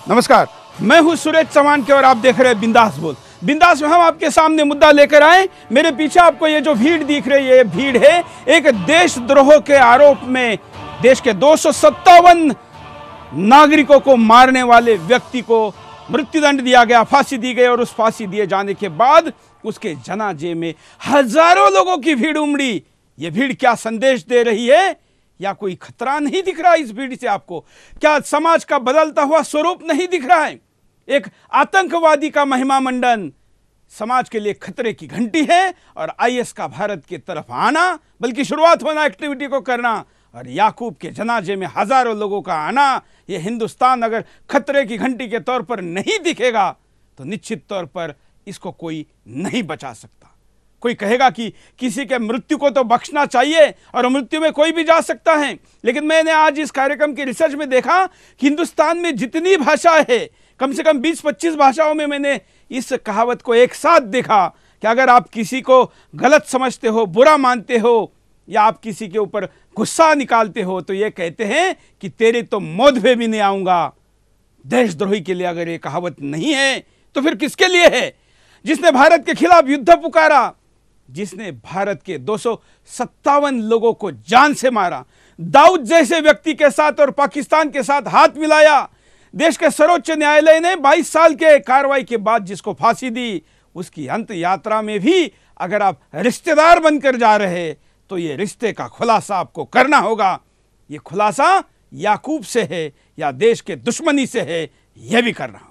नमस्कार, मैं हूं सुरेश चौहान के और आप देख रहे हैं बिंदास बोल। बिंदास में हम आपके सामने मुद्दा लेकर आए। मेरे पीछे आपको ये जो भीड़ दिख रही है, ये भीड़ है एक देशद्रोह के आरोप में देश के 257 नागरिकों को मारने वाले व्यक्ति को मृत्युदंड दिया गया, फांसी दी गई और उस फांसी दिए जाने के बाद उसके जनाजे में हजारों लोगों की भीड़ उमड़ी। ये भीड़ क्या संदेश दे रही है? या कोई खतरा नहीं दिख रहा इस भीड़ से आपको? क्या समाज का बदलता हुआ स्वरूप नहीं दिख रहा है? एक आतंकवादी का महिमा मंडन समाज के लिए खतरे की घंटी है और आईएस का भारत की तरफ आना, बल्कि शुरुआत होना एक्टिविटी को करना और याकूब के जनाजे में हजारों लोगों का आना, यह हिंदुस्तान अगर खतरे की घंटी के तौर पर नहीं दिखेगा तो निश्चित तौर पर इसको कोई नहीं बचा सकता। कोई कहेगा कि किसी के मृत्यु को तो बख्शना चाहिए और मृत्यु में कोई भी जा सकता है, लेकिन मैंने आज इस कार्यक्रम की रिसर्च में देखा कि हिंदुस्तान में जितनी भाषा है, कम से कम 20-25 भाषाओं में मैंने इस कहावत को एक साथ देखा कि अगर आप किसी को गलत समझते हो, बुरा मानते हो या आप किसी के ऊपर गुस्सा निकालते हो तो ये कहते हैं कि तेरे तो मौत पे भी नहीं आऊंगा। देशद्रोही के लिए अगर ये कहावत नहीं है तो फिर किसके लिए है? जिसने भारत के खिलाफ युद्ध पुकारा, जिसने भारत के 257 लोगों को जान से मारा, दाऊद जैसे व्यक्ति के साथ और पाकिस्तान के साथ हाथ मिलाया, देश के सर्वोच्च न्यायालय ने 22 साल के कार्रवाई के बाद जिसको फांसी दी, उसकी अंत यात्रा में भी अगर आप रिश्तेदार बनकर जा रहे तो ये रिश्ते का खुलासा आपको करना होगा। ये खुलासा याकूब से है या देश के दुश्मनी से है, यह भी करना होगा।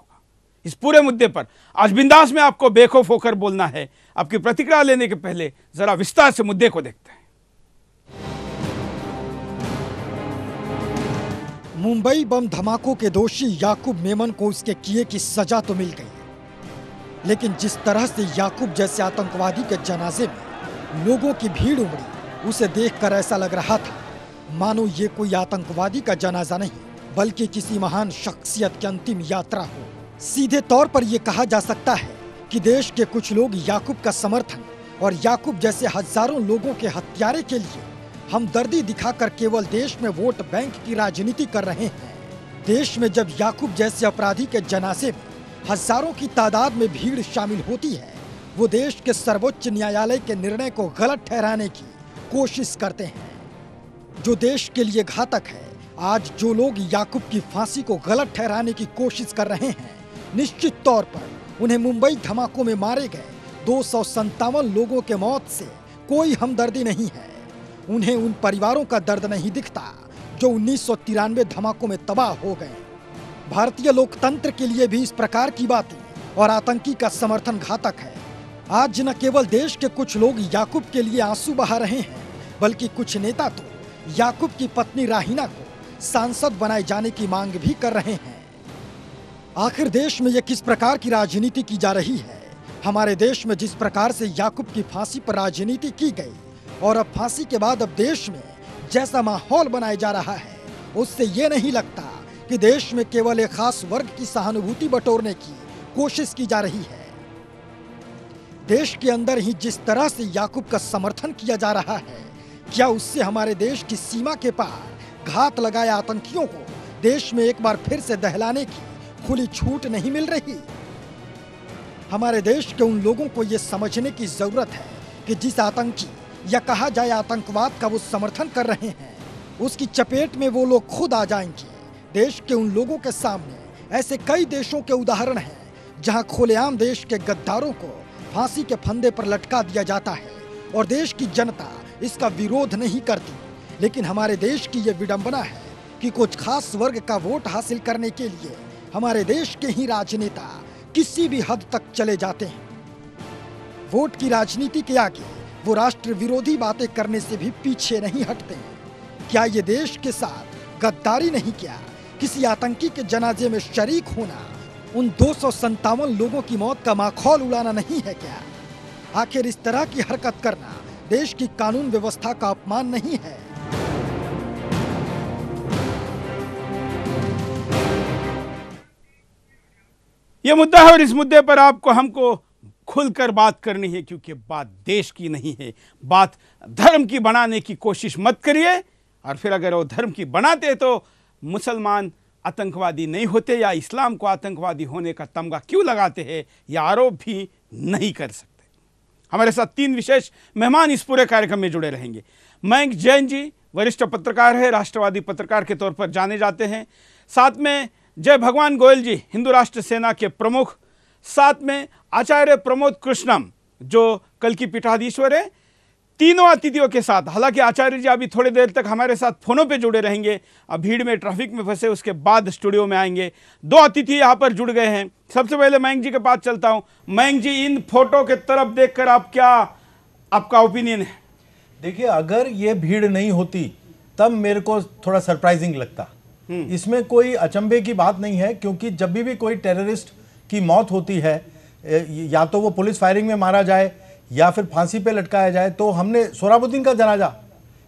इस पूरे मुद्दे पर आज बिंदास में आपको बेखौफ होकर बोलना है। आपकी प्रतिक्रिया लेने के पहले जरा विस्तार से मुद्दे को देखते हैं। मुंबई बम धमाकों के दोषी याकूब मेमन को उसके किए की सजा तो मिल गई, लेकिन जिस तरह से याकूब जैसे आतंकवादी के जनाजे में लोगों की भीड़ उमड़ी, उसे देखकर ऐसा लग रहा था मानो ये कोई आतंकवादी का जनाजा नहीं बल्कि किसी महान शख्सियत की अंतिम यात्रा हो। सीधे तौर पर यह कहा जा सकता है कि देश के कुछ लोग याकूब का समर्थन और याकूब जैसे हजारों लोगों के हत्यारे के लिए हमदर्दी दिखाकर केवल देश में वोट बैंक की राजनीति कर रहे हैं। देश में जब याकूब जैसे अपराधी के जनाजे में हजारों की तादाद में भीड़ शामिल होती है, वो देश के सर्वोच्च न्यायालय के निर्णय को गलत ठहराने की कोशिश करते हैं, जो देश के लिए घातक है। आज जो लोग याकूब की फांसी को गलत ठहराने की कोशिश कर रहे हैं, निश्चित तौर पर उन्हें मुंबई धमाकों में मारे गए 257 लोगों के मौत से कोई हमदर्दी नहीं है। उन्हें उन परिवारों का दर्द नहीं दिखता जो 1993 धमाकों में तबाह हो गए। भारतीय लोकतंत्र के लिए भी इस प्रकार की बातें और आतंकी का समर्थन घातक है। आज न केवल देश के कुछ लोग याकूब के लिए आंसू बहा रहे हैं, बल्कि कुछ नेता तो याकूब की पत्नी राहीना को सांसद बनाए जाने की मांग भी कर रहे हैं। आखिर देश में यह किस प्रकार की राजनीति की जा रही है? हमारे देश में जिस प्रकार से याकूब की फांसी पर राजनीति की गई और अब फांसी के बाद अब देश में जैसा माहौल बनाया जा रहा है, उससे ये नहीं लगता कि देश में केवल एक खास वर्ग की सहानुभूति बटोरने की कोशिश की जा रही है। देश के अंदर ही जिस तरह से याकूब का समर्थन किया जा रहा है, क्या उससे हमारे देश की सीमा के पार घात लगाए आतंकियों को देश में एक बार फिर से दहलाने की खुली छूट नहीं मिल रही? हमारे देश के उन लोगों को यह समझने की जरूरत है कि जिस आतंकी या कहा जाए आतंकवाद का वो समर्थन कर रहे हैं, उसकी चपेट में वो लोग खुद आ जाएंगे। देश के उन लोगों के सामने ऐसे कई देशों के उदाहरण हैं जहां खुलेआम देश के गद्दारों को फांसी के फंदे पर लटका दिया जाता है और देश की जनता इसका विरोध नहीं करती। लेकिन हमारे देश की यह विडंबना है कि कुछ खास वर्ग का वोट हासिल करने के लिए हमारे देश के ही राजनेता किसी भी हद तक चले जाते हैं। वोट की राजनीति के आगे वो राष्ट्र विरोधी बातें करने से भी पीछे नहीं हटते हैं। क्या ये देश के साथ गद्दारी नहीं? क्या किसी आतंकी के जनाजे में शरीक होना उन 257 लोगों की मौत का माखौल उड़ाना नहीं है क्या? आखिर इस तरह की हरकत करना देश की कानून व्यवस्था का अपमान नहीं है? यह मुद्दा है और इस मुद्दे पर आपको हमको खुलकर बात करनी है, क्योंकि बात देश की नहीं है, बात धर्म की बनाने की कोशिश मत करिए। और फिर अगर वो धर्म की बनाते तो मुसलमान आतंकवादी नहीं होते या इस्लाम को आतंकवादी होने का तमगा क्यों लगाते हैं, यह आरोप भी नहीं कर सकते। हमारे साथ 3 विशेष मेहमान इस पूरे कार्यक्रम में जुड़े रहेंगे। मयंक जैन जी वरिष्ठ पत्रकार है, राष्ट्रवादी पत्रकार के तौर पर जाने जाते हैं। साथ में जय भगवान गोयल जी हिंदू राष्ट्र सेना के प्रमुख। साथ में आचार्य प्रमोद कृष्णम जो कल की पीठाधीश्वर है। तीनों अतिथियों के साथ, हालांकि आचार्य जी अभी थोड़ी देर तक हमारे साथ फोनों पे जुड़े रहेंगे, अब भीड़ में ट्रैफिक में फंसे, उसके बाद स्टूडियो में आएंगे। 2 अतिथि यहाँ पर जुड़ गए हैं। सबसे पहले मयंक जी के पास चलता हूँ। मयंक जी, इन फोटो के तरफ देखकर आपका ओपिनियन है? देखिए, अगर ये भीड़ नहीं होती तब मेरे को थोड़ा सरप्राइजिंग लगता। इसमें कोई अचंभे की बात नहीं है, क्योंकि जब भी कोई टेररिस्ट की मौत होती है, या तो वो पुलिस फायरिंग में मारा जाए या फिर फांसी पे लटकाया जाए, तो हमने सोहराबुद्दीन का जनाजा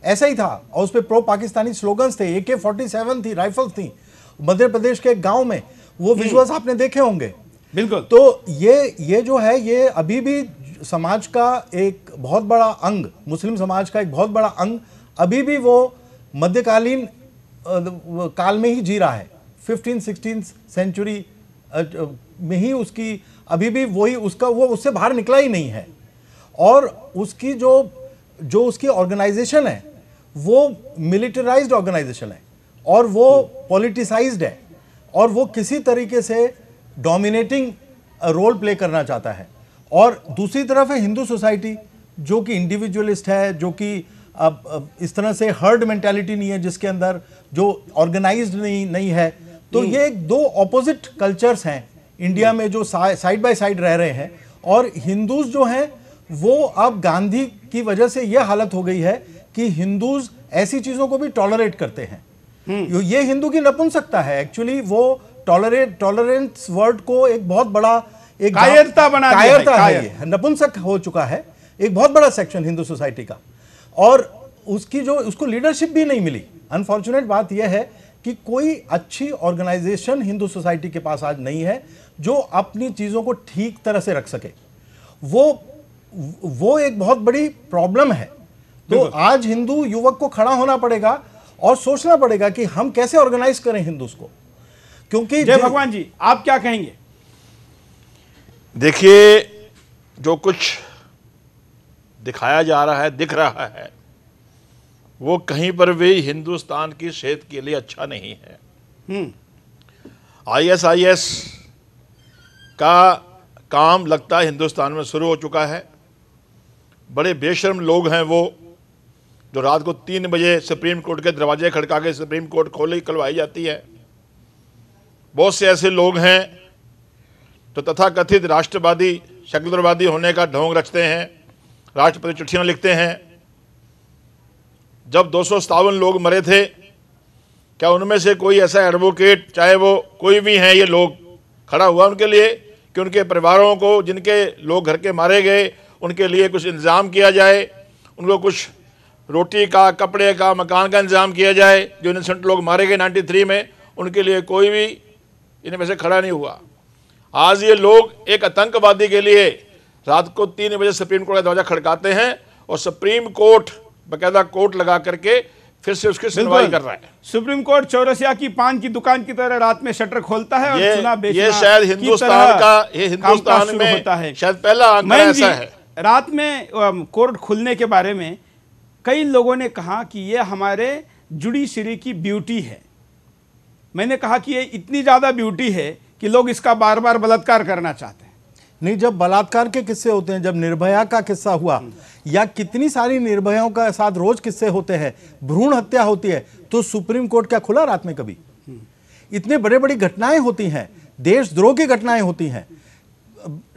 ऐसा ही था और उस पर प्रो पाकिस्तानी स्लोगन्स थे, AK-47 थी, राइफल्स थी मध्य प्रदेश के गांव में, वो विजुअल्स आपने देखे होंगे। बिल्कुल। तो ये जो है, ये अभी भी समाज का एक बहुत बड़ा अंग, मुस्लिम समाज का एक बहुत बड़ा अंग अभी भी वो मध्यकालीन काल में ही जी रहा है। 15-16 सेंचुरी में ही उसकी अभी भी वही उसका वो उससे बाहर निकला ही नहीं है। और उसकी जो उसकी ऑर्गेनाइजेशन है वो मिलिटराइज्ड ऑर्गेनाइजेशन है और वो पॉलिटिसाइज्ड है और वो किसी तरीके से डोमिनेटिंग रोल प्ले करना चाहता है। और दूसरी तरफ है हिंदू सोसाइटी, जो कि इंडिविजुअलिस्ट है, जो कि इस तरह से हर्ड मेंटालिटी नहीं है, जिसके अंदर जो ऑर्गेनाइज्ड नहीं है। तो ये 2 ऑपोजिट कल्चर्स हैं इंडिया में जो साइड बाय साइड रह रहे हैं। और हिंदूज जो हैं वो अब गांधी की वजह से ये हालत हो गई है कि हिंदूज ऐसी चीजों को भी टॉलरेट करते हैं। ये हिंदू की नपुंसकता है एक्चुअली। वो टॉलरेंस वर्ड को एक बहुत बड़ा एक कायरता बना दिया है। नपुंसक हो चुका है एक बहुत बड़ा सेक्शन हिंदू सोसाइटी का, और उसको लीडरशिप भी नहीं मिली। अनफॉर्चुनेट बात यह है कि कोई अच्छी ऑर्गेनाइजेशन हिंदू सोसाइटी के पास आज नहीं है जो अपनी चीजों को ठीक तरह से रख सके। वो एक बहुत बड़ी प्रॉब्लम है। तो आज हिंदू युवक को खड़ा होना पड़ेगा और सोचना पड़ेगा कि हम कैसे ऑर्गेनाइज करें हिंदूज को। क्योंकि जय भगवान जी, आप क्या कहेंगे? देखिए, जो कुछ दिखाया जा रहा है, दिख रहा है, वो कहीं पर भी हिंदुस्तान की सेहत के लिए अच्छा नहीं है। ISIS का काम लगता है हिंदुस्तान में शुरू हो चुका है। बड़े बेशर्म लोग हैं वो, जो रात को 3 बजे सुप्रीम कोर्ट के दरवाजे खड़का के सुप्रीम कोर्ट खुलवाई जाती है। बहुत से ऐसे लोग हैं तो तथाकथित राष्ट्रवादी, सेकुलरवादी होने का ढोंग रचते हैं, राष्ट्रपति चिट्ठियां लिखते हैं। जब 257 लोग मरे थे, क्या उनमें से कोई ऐसा एडवोकेट, चाहे वो कोई भी हैं ये लोग, खड़ा हुआ उनके लिए कि उनके परिवारों को, जिनके लोग घर के मारे गए, उनके लिए कुछ इंतज़ाम किया जाए, उनको कुछ रोटी का, कपड़े का, मकान का इंतज़ाम किया जाए? जो इनोसेंट लोग मारे गए 93 में, उनके लिए कोई भी इनमें से खड़ा नहीं हुआ। आज ये लोग एक आतंकवादी के लिए रात को 3 बजे सुप्रीम कोर्ट का दरवाजा खड़काते हैं और सुप्रीम कोर्ट बाकायदा कोर्ट लगा करके फिर से उसकी सुनवाई कर रहा है। सुप्रीम कोर्ट चौरसिया की पान की दुकान की तरह रात में शटर खोलता है और चुनाव बेचना ये शायद हिंदुस्तान का, ये हिंदुस्तान में होता है, शायद पहला आंकड़ा ऐसा है। रात में कोर्ट खुलने के बारे में कई लोगों ने कहा कि ये हमारे जुडिशरी की ब्यूटी है। मैंने कहा कि ये इतनी ज्यादा ब्यूटी है कि लोग इसका बार बार बलात्कार करना चाहते हैं। नहीं, जब बलात्कार के किस्से होते हैं, जब निर्भया का किस्सा हुआ या कितनी सारी निर्भयाओं का साथ रोज किस्से होते हैं, भ्रूण हत्या होती है, तो सुप्रीम कोर्ट क्या खुला रात में कभी? इतने बड़े बड़ी घटनाएं होती हैं, देशद्रोह की घटनाएं होती हैं,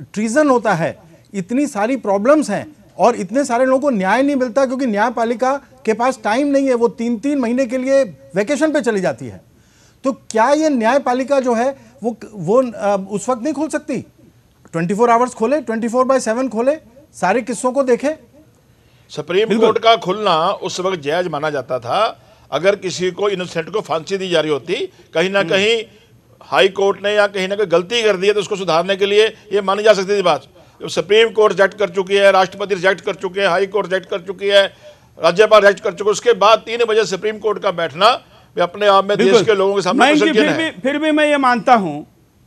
ट्रीजन होता है, इतनी सारी प्रॉब्लम्स हैं और इतने सारे लोगों को न्याय नहीं मिलता क्योंकि न्यायपालिका के पास टाइम नहीं है। वो 3-3 महीने के लिए वेकेशन पे चली जाती है। तो क्या ये न्यायपालिका जो है वो उस वक्त नहीं खोल सकती? 24 आवर्स खोले, 24/7 खोले, सारे किस्सों को देखे। सुप्रीम कोर्ट का खुलना उस वक्त जायज माना जाता था अगर किसी को, इनोसेंट को फांसी दी जा रही होती। कहीं ना कहीं हाई कोर्ट ने या कहीं ना कहीं गलती कर दी है तो उसको सुधारने के लिए ये मानी जा सकती थी बात। सुप्रीम कोर्ट रिजेक्ट कर चुकी है, राष्ट्रपति रिजेक्ट कर चुके हैं, हाई कोर्ट रिजेक्ट कर चुकी है, राज्यपाल रिजेक्ट कर चुके, उसके बाद 3 बजे सुप्रीम कोर्ट का बैठना वे अपने आप में देश के लोगों के सामने मयंक जी, प्रशंसनीय है। फिर भी मैं ये मानता हूं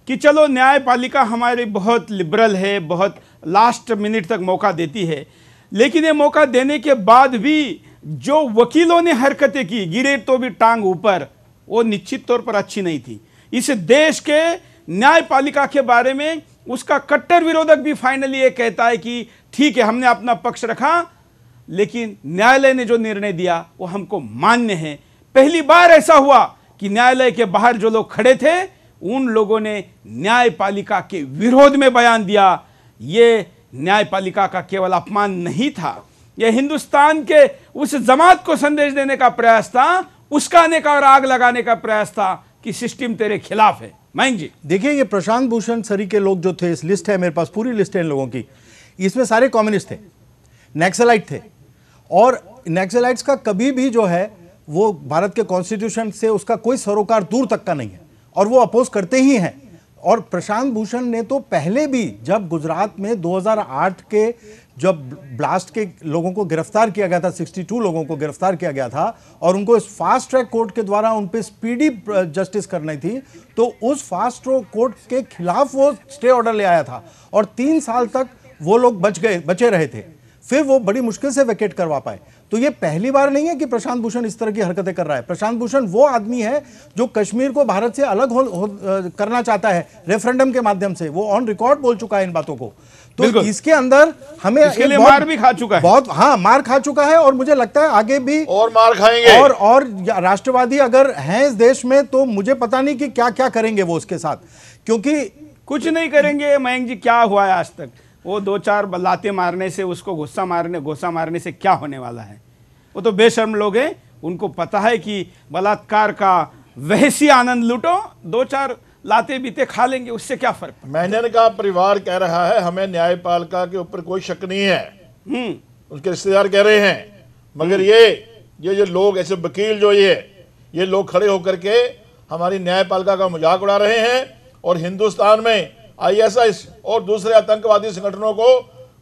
कि चलो न्यायपालिका हमारी बहुत लिबरल है, बहुत लास्ट मिनट तक मौका देती है, लेकिन ये मौका देने के बाद भी जो वकीलों ने हरकतें की, गिरे तो भी टांग ऊपर, वो निश्चित तौर पर अच्छी नहीं थी। इस देश के न्यायपालिका के बारे में उसका कट्टर विरोधक भी फाइनली ये कहता है कि ठीक है, हमने अपना पक्ष रखा, लेकिन न्यायालय ने जो निर्णय दिया वो हमको मान्य है। पहली बार ऐसा हुआ कि न्यायालय के बाहर जो लोग खड़े थे उन लोगों ने न्यायपालिका के विरोध में बयान दिया। ये न्यायपालिका का केवल अपमान नहीं था, यह हिंदुस्तान के उस जमात को संदेश देने का प्रयास था, उसकाने का और आग लगाने का प्रयास था कि सिस्टम तेरे खिलाफ है। मयंक जी देखिए, ये प्रशांत भूषण सरी के लोग जो थे, इस लिस्ट है मेरे पास, पूरी लिस्ट है इन लोगों की, इसमें सारे कम्युनिस्ट थे, नक्सलाइट थे, और नक्सलाइट्स का कभी भी जो है वो भारत के कॉन्स्टिट्यूशन से उसका कोई सरोकार दूर तक का नहीं है, और वो अपोज करते ही हैं। और प्रशांत भूषण ने तो पहले भी, जब गुजरात में 2008 के जब ब्लास्ट के लोगों को गिरफ्तार किया गया था, 62 लोगों को गिरफ्तार किया गया था, और उनको इस फास्ट ट्रैक कोर्ट के द्वारा उन पे स्पीडी जस्टिस करनी थी, तो उस फास्ट ट्रैक कोर्ट के खिलाफ वो स्टे ऑर्डर ले आया था, और 3 साल तक वो लोग बचे रहे थे, फिर वो बड़ी मुश्किल से वैकेट करवा पाए। तो ये पहली बार नहीं है कि प्रशांत भूषण इस तरह की हरकतें कर रहा है। प्रशांत भूषण वो आदमी है जो कश्मीर को भारत से अलग करना चाहता है रेफरेंडम के माध्यम से, वो ऑन रिकॉर्ड बोल चुका है इन बातों को। तो इसके अंदर हमें इसके लिए मार भी खा चुका है, बहुत, हाँ, मार खा चुका है, और मुझे लगता है आगे भी और मार खाएंगे। और राष्ट्रवादी अगर हैं इस देश में, तो मुझे पता नहीं कि क्या क्या करेंगे वो उसके साथ, क्योंकि कुछ नहीं करेंगे। मयंक जी, क्या हुआ है आज तक? वो 2-4 लाते मारने से, उसको गोसा मारने से क्या होने वाला है? वो तो बेशर्म लोग हैं, उनको पता है कि बलात्कार का वहसी आनंद लूटो, 2-4 लाते बीते खा लेंगे, उससे क्या फर्क? मेनन का परिवार कह रहा है हमें न्यायपालिका के ऊपर कोई शक नहीं है, उसके रिश्तेदार कह रहे हैं, मगर ये जो लोग ऐसे वकील जो ये लोग खड़े होकर के हमारी न्यायपालिका का मजाक उड़ा रहे हैं, और हिंदुस्तान में ISIS और दूसरे आतंकवादी संगठनों को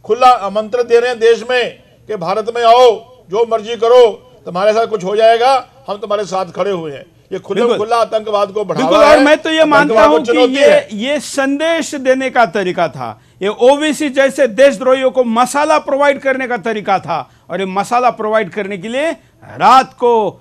खुला आमंत्रण दे रहे हैं देश में कि भारत में आओ, जो मर्जी करो, तुम्हारे साथ कुछ हो जाएगा, हम तुम्हारे साथ खड़े हुए हैं। ये खुला आतंकवाद को बढ़ावा है। और मैं तो ये मानता हूं कि ये संदेश देने का तरीका था, ये ओबीसी जैसे देशद्रोहियों को मसाला प्रोवाइड करने का तरीका था, और ये मसाला प्रोवाइड करने के लिए रात को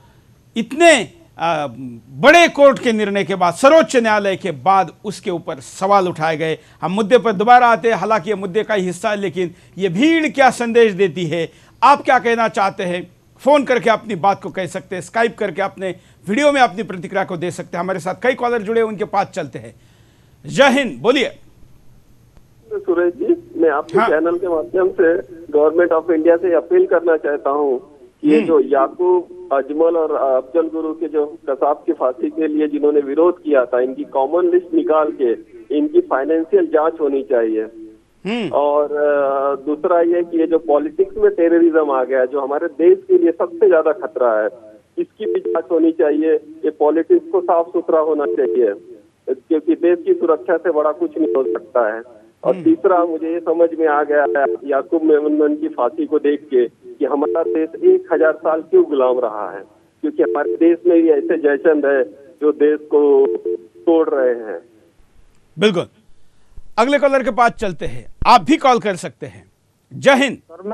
इतने बड़े कोर्ट के निर्णय के बाद, सर्वोच्च न्यायालय के बाद, उसके ऊपर सवाल उठाए गए। हम मुद्दे पर दोबारा आते हैं, हालांकि ये मुद्दे का ही हिस्सा है, लेकिन ये भीड़ क्या संदेश देती है? आप क्या कहना चाहते हैं? फोन करके अपनी बात को कह सकते हैं, स्काइप करके अपने वीडियो में अपनी प्रतिक्रिया को दे सकते हैं। हमारे साथ कई कॉलर जुड़े, उनके पास चलते हैं। जय हिंद, बोलिए। सुरेश जी, मैं आपके चैनल के माध्यम से गवर्नमेंट ऑफ इंडिया से अपील करना चाहता हूँ कि ये जो याकूब, अजमल और अफजल गुरु के जो कसाब की फांसी के लिए जिन्होंने विरोध किया था, इनकी कॉमन लिस्ट निकाल के इनकी फाइनेंशियल जांच होनी चाहिए। और दूसरा ये कि ये जो पॉलिटिक्स में टेररिज्म आ गया है, जो हमारे देश के लिए सबसे ज्यादा खतरा है, इसकी भी जांच होनी चाहिए। ये पॉलिटिक्स को साफ सुथरा होना चाहिए, क्योंकि देश की सुरक्षा से बड़ा कुछ नहीं हो सकता है। और तीसरा, मुझे ये समझ में आ गया है याकूब मेमन की फांसी को देख के कि हमारा देश 1000 साल क्यों गुलाम रहा है, क्योंकि हमारे देश में ही ऐसे जयचंद है जो देश को तोड़ रहे हैं। बिल्कुल, अगले कॉलर के पास चलते हैं, आप भी कॉल कर सकते हैं। जय हिंद सर।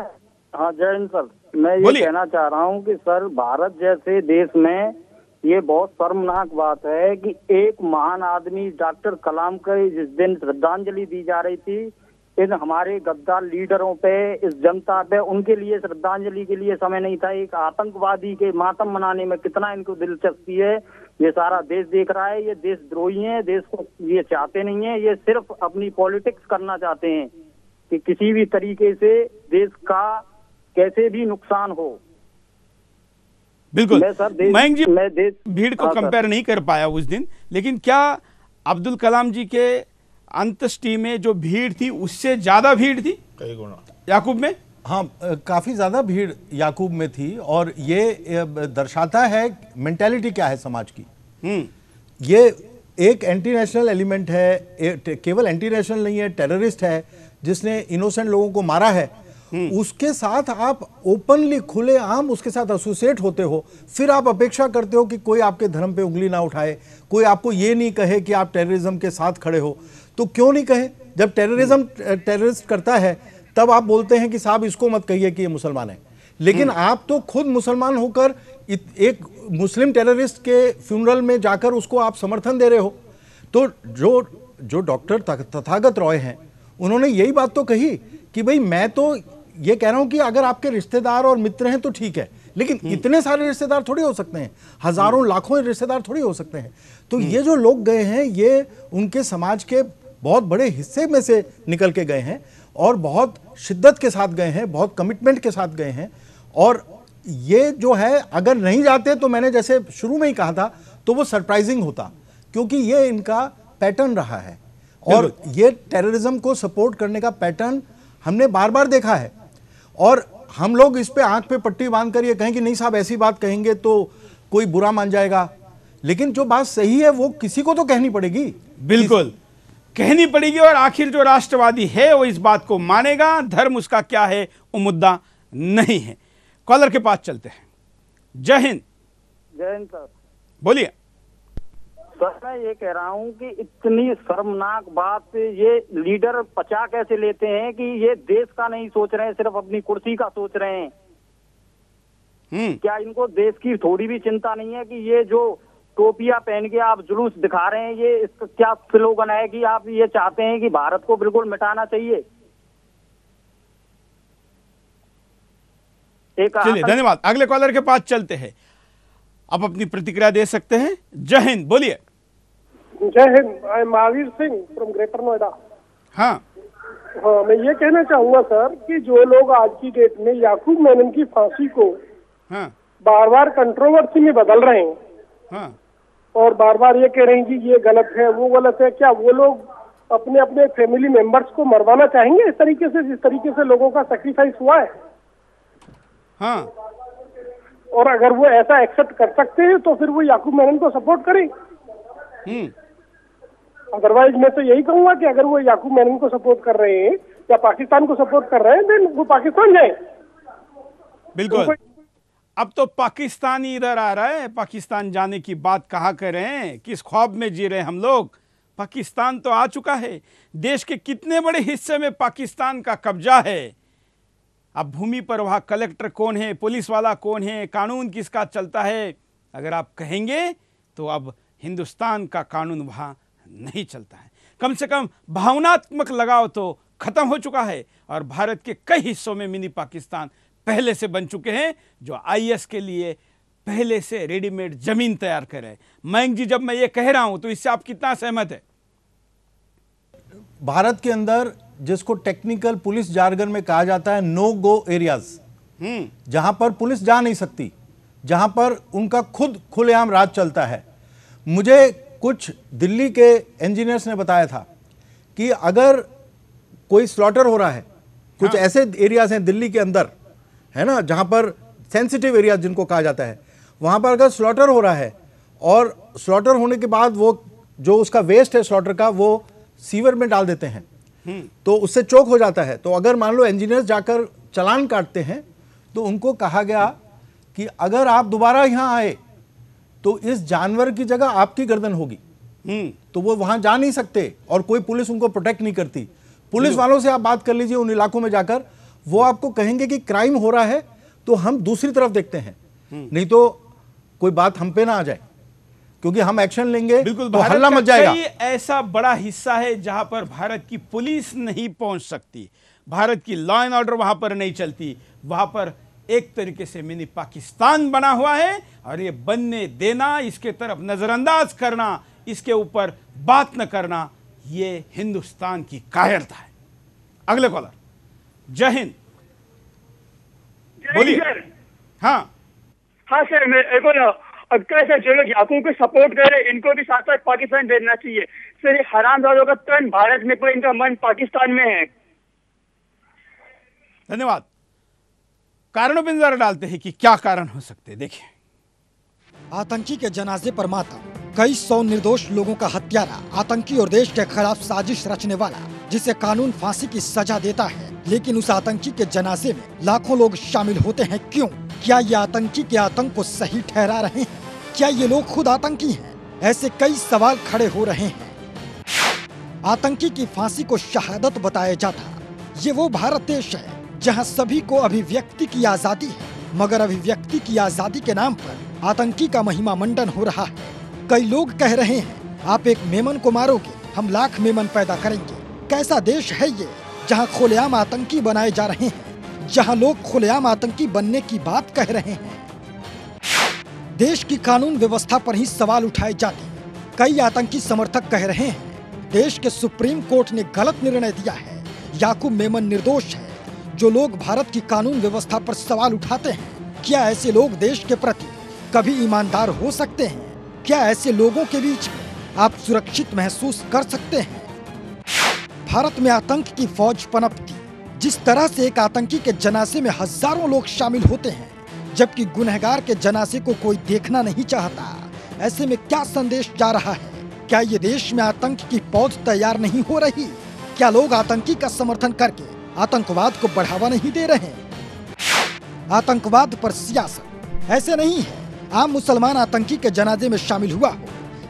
हाँ, जय हिंद सर। मैं ये कहना चाह रहा हूँ कि सर, भारत जैसे देश में ये बहुत शर्मनाक बात है कि एक महान आदमी डॉक्टर कलाम को जिस दिन श्रद्धांजलि दी जा रही थी, इन हमारे गद्दार लीडरों पे, इस जनता पे, उनके लिए श्रद्धांजलि के लिए समय नहीं था। एक आतंकवादी के मातम मनाने में कितना इनको दिलचस्पी है, ये सारा देश देख रहा है। ये देशद्रोही हैं, देश को ये चाहते नहीं है, ये सिर्फ अपनी पॉलिटिक्स करना चाहते हैं कि किसी भी तरीके से देश का कैसे भी नुकसान हो। बिल्कुल मयंक जी, मैं भीड़ को कंपेयर नहीं कर पाया उस दिन, लेकिन क्या अब्दुल कलाम जी के अंत्येष्टि में जो भीड़ थी उससे ज्यादा भीड़ थी कई गुना याकूब में? हाँ, काफी ज्यादा भीड़ याकूब में थी, और ये दर्शाता है मेंटालिटी क्या है समाज की। ये एक एंटी नेशनल एलिमेंट है, केवल एंटी नेशनल नहीं है, टेररिस्ट है जिसने इनोसेंट लोगों को मारा है, उसके साथ आप ओपनली खुलेआम उसके साथ एसोसिएट होते हो, फिर आप अपेक्षा करते हो कि कोई आपके धर्म पे उंगली ना उठाए, कोई आपको ये नहीं कहे कि आप टेररिज्म के साथ खड़े हो। तो क्यों नहीं कहे? जब टेररिस्ट करता है तब आप बोलते हैं कि साहब इसको मत कहिए कि ये मुसलमान है, लेकिन आप तो खुद मुसलमान होकर एक मुस्लिम टेररिस्ट के फ्यूनरल में जाकर उसको आप समर्थन दे रहे हो। तो जो डॉक्टर तथागत रॉय हैं उन्होंने यही बात तो कही कि भाई मैं तो ये कह रहा हूं कि अगर आपके रिश्तेदार और मित्र हैं तो ठीक है, लेकिन इतने सारे रिश्तेदार थोड़ी हो सकते हैं, हजारों लाखों रिश्तेदार थोड़ी हो सकते हैं। तो ये जो लोग गए हैं ये उनके समाज के बहुत बड़े हिस्से में से निकल के गए हैं और बहुत शिद्दत के साथ गए हैं, बहुत कमिटमेंट के साथ गए हैं। और ये जो है अगर नहीं जाते तो मैंने जैसे शुरू में ही कहा था तो वो सरप्राइजिंग होता, क्योंकि ये इनका पैटर्न रहा है और ये टेररिज्म को सपोर्ट करने का पैटर्न हमने बार बार देखा है। और हम लोग इस पे आंख पे पट्टी बांधकर ये कहें कि नहीं साहब ऐसी बात कहेंगे तो कोई बुरा मान जाएगा, लेकिन जो बात सही है वो किसी को तो कहनी पड़ेगी। बिल्कुल कहनी पड़ेगी और आखिर जो राष्ट्रवादी है वो इस बात को मानेगा। धर्म उसका क्या है वो मुद्दा नहीं है। कॉलर के पास चलते हैं। जय हिंद। जय हिंद सर। बोलिए सर। मैं ये कह रहा हूँ कि इतनी शर्मनाक बात ये लीडर पचा कैसे लेते हैं कि ये देश का नहीं सोच रहे हैं, सिर्फ अपनी कुर्सी का सोच रहे हैं। क्या इनको देश की थोड़ी भी चिंता नहीं है कि ये जो टोपियां पहन के आप जुलूस दिखा रहे हैं, ये इसका क्या स्लोगन है कि आप ये चाहते हैं कि भारत को बिल्कुल मिटाना चाहिए? चलिए धन्यवाद। अगले कॉलर के पास चलते हैं, आप अपनी प्रतिक्रिया दे सकते हैं। जय हिंद। बोलिए। जय Hind. I am Mahavir Singh from greater Noida. हाँ, मैं ये कहना चाहूंगा सर कि जो लोग आज की डेट में याकूब मेनन की फांसी को बार बार कंट्रोवर्सी में बदल रहे हैं और बार बार ये कह रहे हैं कि ये गलत है वो गलत है, क्या वो लोग अपने अपने फैमिली मेंबर्स को मरवाना चाहेंगे इस तरीके से जिस तरीके से लोगों का सेक्रीफाइस हुआ है? हाँ। और अगर वो ऐसा एक्सेप्ट कर सकते हैं तो फिर वो याकूब मेनन को सपोर्ट करें। अदरवाइज मैं तो यही कहूंगा कि अगर वो याकूब मेनन को सपोर्ट कर रहे हैं या पाकिस्तान को सपोर्ट कर रहे हैं देन वो पाकिस्तान जाए। बिल्कुल। अब तो पाकिस्तान ही इधर आ रहा है। पाकिस्तान जाने की बात कहा कर रहे हैं, किस ख्वाब में जी रहे हैं हम लोग। पाकिस्तान तो आ चुका है। देश के कितने बड़े हिस्से में पाकिस्तान का कब्जा है। अब भूमि पर वहां कलेक्टर कौन है, पुलिस वाला कौन है, कानून किसका चलता है, अगर आप कहेंगे तो अब हिंदुस्तान का कानून वहां नहीं चलता है। कम से कम भावनात्मक लगाव तो खत्म हो चुका है और भारत के कई हिस्सों में मिनी पाकिस्तान पहले से बन चुके हैं, जो आईएस के लिए पहले से रेडीमेड जमीन तैयार कर रहे हैं। मयंक जी, जब मैं ये कह रहा हूं तो इससे आप कितना सहमत है? भारत के अंदर जिसको टेक्निकल पुलिस जार्गन में कहा जाता है नो गो एरियाज, जहां पर पुलिस जा नहीं सकती, जहां पर उनका खुद खुलेआम राज चलता है। मुझे कुछ दिल्ली के इंजीनियर्स ने बताया था कि अगर कोई स्लॉटर हो रहा है, कुछ ऐसे एरियाज हैं दिल्ली के अंदर, है ना, जहां पर सेंसिटिव एरिया जिनको कहा जाता है, वहां पर अगर स्लॉटर हो रहा है और स्लॉटर होने के बाद वो जो उसका वेस्ट है स्लॉटर का वो सीवर में डाल देते हैं तो उससे चोक हो जाता है। तो अगर मान लो इंजीनियर्स जाकर चालान काटते हैं तो उनको कहा गया कि अगर आप दोबारा यहां आए तो इस जानवर की जगह आपकी गर्दन होगी। तो वो वहां जा नहीं सकते और कोई पुलिस उनको प्रोटेक्ट नहीं करती। पुलिस वालों से आप बात कर लीजिए उन इलाकों में जाकर, वो आपको कहेंगे कि क्राइम हो रहा है तो हम दूसरी तरफ देखते हैं, नहीं तो कोई बात हम पे ना आ जाए, क्योंकि हम एक्शन लेंगे। बिल्कुल, तो हल्ला मच जाएगा। ऐसा बड़ा हिस्सा है जहां पर भारत की पुलिस नहीं पहुंच सकती, भारत की लॉ एंड ऑर्डर वहां पर नहीं चलती। वहां पर एक तरीके से मिनी पाकिस्तान बना हुआ है और ये बनने देना, इसके तरफ नजरअंदाज करना, इसके ऊपर बात न करना, ये हिंदुस्तान की कायरता है। अगले कॉलर। जय हिंद। बोलिए। हाँ सर, मैं अब कैसे जो लोग याकूब को सपोर्ट कर रहे हैं इनको भी साथ साथ पाकिस्तान भेजना चाहिए सर। ये हरामजादों का तन भारत में, पर इनका मन पाकिस्तान में है। धन्यवाद। कारणों पर नजर डालते हैं कि क्या कारण हो सकते हैं। देखिए, आतंकी के जनाजे पर मातम, कई सौ निर्दोष लोगों का हत्यारा, आतंकी और देश के खिलाफ साजिश रचने वाला, जिसे कानून फांसी की सजा देता है, लेकिन उस आतंकी के जनाजे में लाखों लोग शामिल होते हैं क्यों? क्या ये आतंकी के आतंक को सही ठहरा रहे हैं? क्या ये लोग खुद आतंकी हैं? ऐसे कई सवाल खड़े हो रहे हैं। आतंकी की फांसी को शहादत बताया जाता, ये वो भारत देश है जहां सभी को अभिव्यक्ति की आजादी है, मगर अभिव्यक्ति की आजादी के नाम पर आतंकी का महिमा मंडन हो रहा है। कई लोग कह रहे हैं आप एक मेमन को मारोगे, हम लाख मेमन पैदा करेंगे। कैसा देश है ये जहां खुलेआम आतंकी बनाए जा रहे हैं, जहां लोग खुलेआम आतंकी बनने की बात कह रहे हैं। देश की कानून व्यवस्था पर ही सवाल उठाए जाते हैं। कई आतंकी समर्थक कह रहे हैं देश के सुप्रीम कोर्ट ने गलत निर्णय दिया है, याकूब मेमन निर्दोष है। जो लोग भारत की कानून व्यवस्था पर सवाल उठाते हैं, क्या ऐसे लोग देश के प्रति कभी ईमानदार हो सकते हैं? क्या ऐसे लोगों के बीच में आप सुरक्षित महसूस कर सकते हैं? भारत में आतंक की फौज पनपती, जिस तरह से एक आतंकी के जनाजे में हजारों लोग शामिल होते हैं जबकि गुनहगार के जनाजे को कोई देखना नहीं चाहता, ऐसे में क्या संदेश जा रहा है? क्या ये देश में आतंक की पौध तैयार नहीं हो रही? क्या लोग आतंकी का समर्थन करके आतंकवाद को बढ़ावा नहीं दे रहे? आतंकवाद पर सियासत ऐसे नहीं है आम मुसलमान आतंकी के जनाजे में शामिल हुआ हो।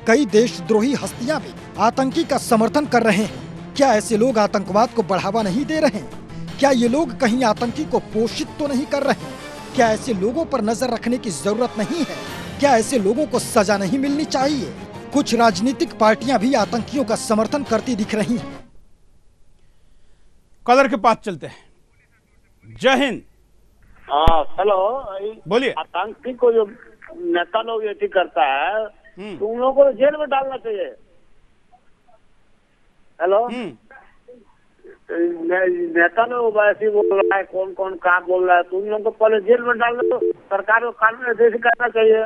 कई देशद्रोही हस्तियां भी आतंकी का समर्थन कर रहे हैं। क्या ऐसे लोग आतंकवाद को बढ़ावा नहीं दे रहे? क्या ये लोग कहीं आतंकी को पोषित तो नहीं कर रहे? क्या ऐसे लोगों पर नजर रखने की जरूरत नहीं है? क्या ऐसे लोगों को सजा नहीं मिलनी चाहिए? कुछ राजनीतिक पार्टियां भी आतंकियों का समर्थन करती दिख रही हैं। कॉलर के पास चलते हैं। जय हिंद। हेलो, बोलिए। आतंकी को जो नेता लोग ये करता है तो उन लोगों को जेल में डालना चाहिए। हेलो, नेता लोग वैसे बोल रहा है, कौन कौन कहाँ बोल रहा है, तो उन लोगों को पहले जेल में डालना, तो सरकार को कानून निर्देश करना चाहिए।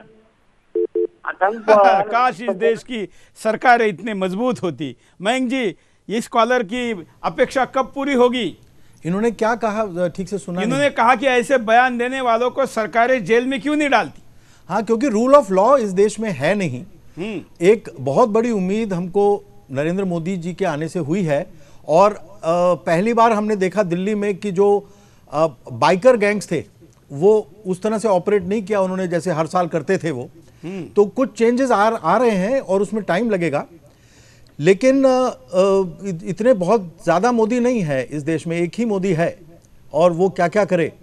काश इस देश की सरकार इतने मजबूत होती। मयंक जी, इस कॉलर की अपेक्षा कब पूरी होगी? इन्होंने क्या कहा ठीक से सुना? इन्होंने कहा कि ऐसे बयान देने वालों को सरकारें जेल में क्यों नहीं डालती? हाँ, क्योंकि रूल ऑफ लॉ इस देश में है नहीं। एक बहुत बड़ी उम्मीद हमको नरेंद्र मोदी जी के आने से हुई है, और पहली बार हमने देखा दिल्ली में कि जो बाइकर गैंग्स थे वो उस तरह से ऑपरेट नहीं किया उन्होंने जैसे हर साल करते थे वो। तो कुछ चेंजेस आ रहे हैं और उसमें टाइम लगेगा, लेकिन इतने बहुत ज्यादा मोदी नहीं है इस देश में, एक ही मोदी है, और वो क्या क्या करे।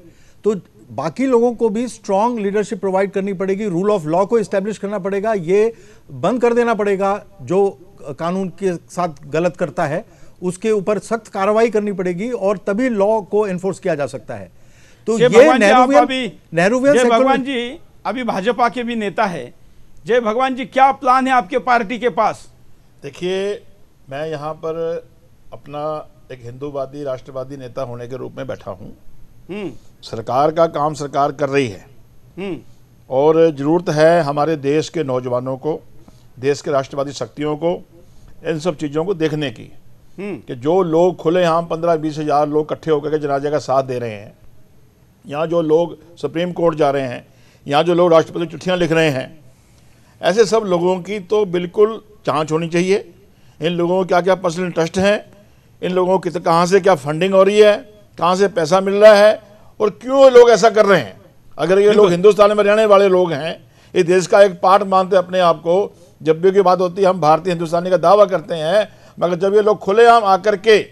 तो बाकी लोगों को भी स्ट्रांग लीडरशिप प्रोवाइड करनी पड़ेगी, रूल ऑफ लॉ को एस्टेब्लिश करना पड़ेगा, ये बंद कर देना पड़ेगा जो कानून के साथ गलत करता है उसके ऊपर सख्त कार्रवाई करनी पड़ेगी, और तभी लॉ को एनफोर्स किया जा सकता है। तो ये नेहरूवियन भगवान जी अभी भाजपा के भी नेता है। जय भगवान जी, क्या प्लान है आपके पार्टी के पास? देखिए, मैं यहाँ पर अपना एक हिंदूवादी राष्ट्रवादी नेता होने के रूप में बैठा हूँ। सरकार का काम सरकार कर रही है, और जरूरत है हमारे देश के नौजवानों को, देश के राष्ट्रवादी शक्तियों को इन सब चीज़ों को देखने की कि जो लोग खुलेआम 15-20 हज़ार लोग इकट्ठे होकर के जनाजे का साथ दे रहे हैं, यहाँ जो लोग सुप्रीम कोर्ट जा रहे हैं, यहाँ जो लोग राष्ट्रपति चिट्ठियाँ लिख रहे हैं, ऐसे सब लोगों की तो बिल्कुल जांच होनी चाहिए। इन लोगों को क्या क्या पर्सनल इंटरेस्ट हैं, इन लोगों की कहाँ से क्या फंडिंग हो रही है, कहाँ से पैसा मिल रहा है, और क्यों लोग ऐसा कर रहे हैं। अगर ये लोग हिंदुस्तान में रहने वाले लोग हैं, इस देश का एक पार्ट मानते अपने आप को, जब भी की बात होती है हम भारतीय हिंदुस्तानी का दावा करते हैं, मगर जब ये लोग खुलेआम आकर के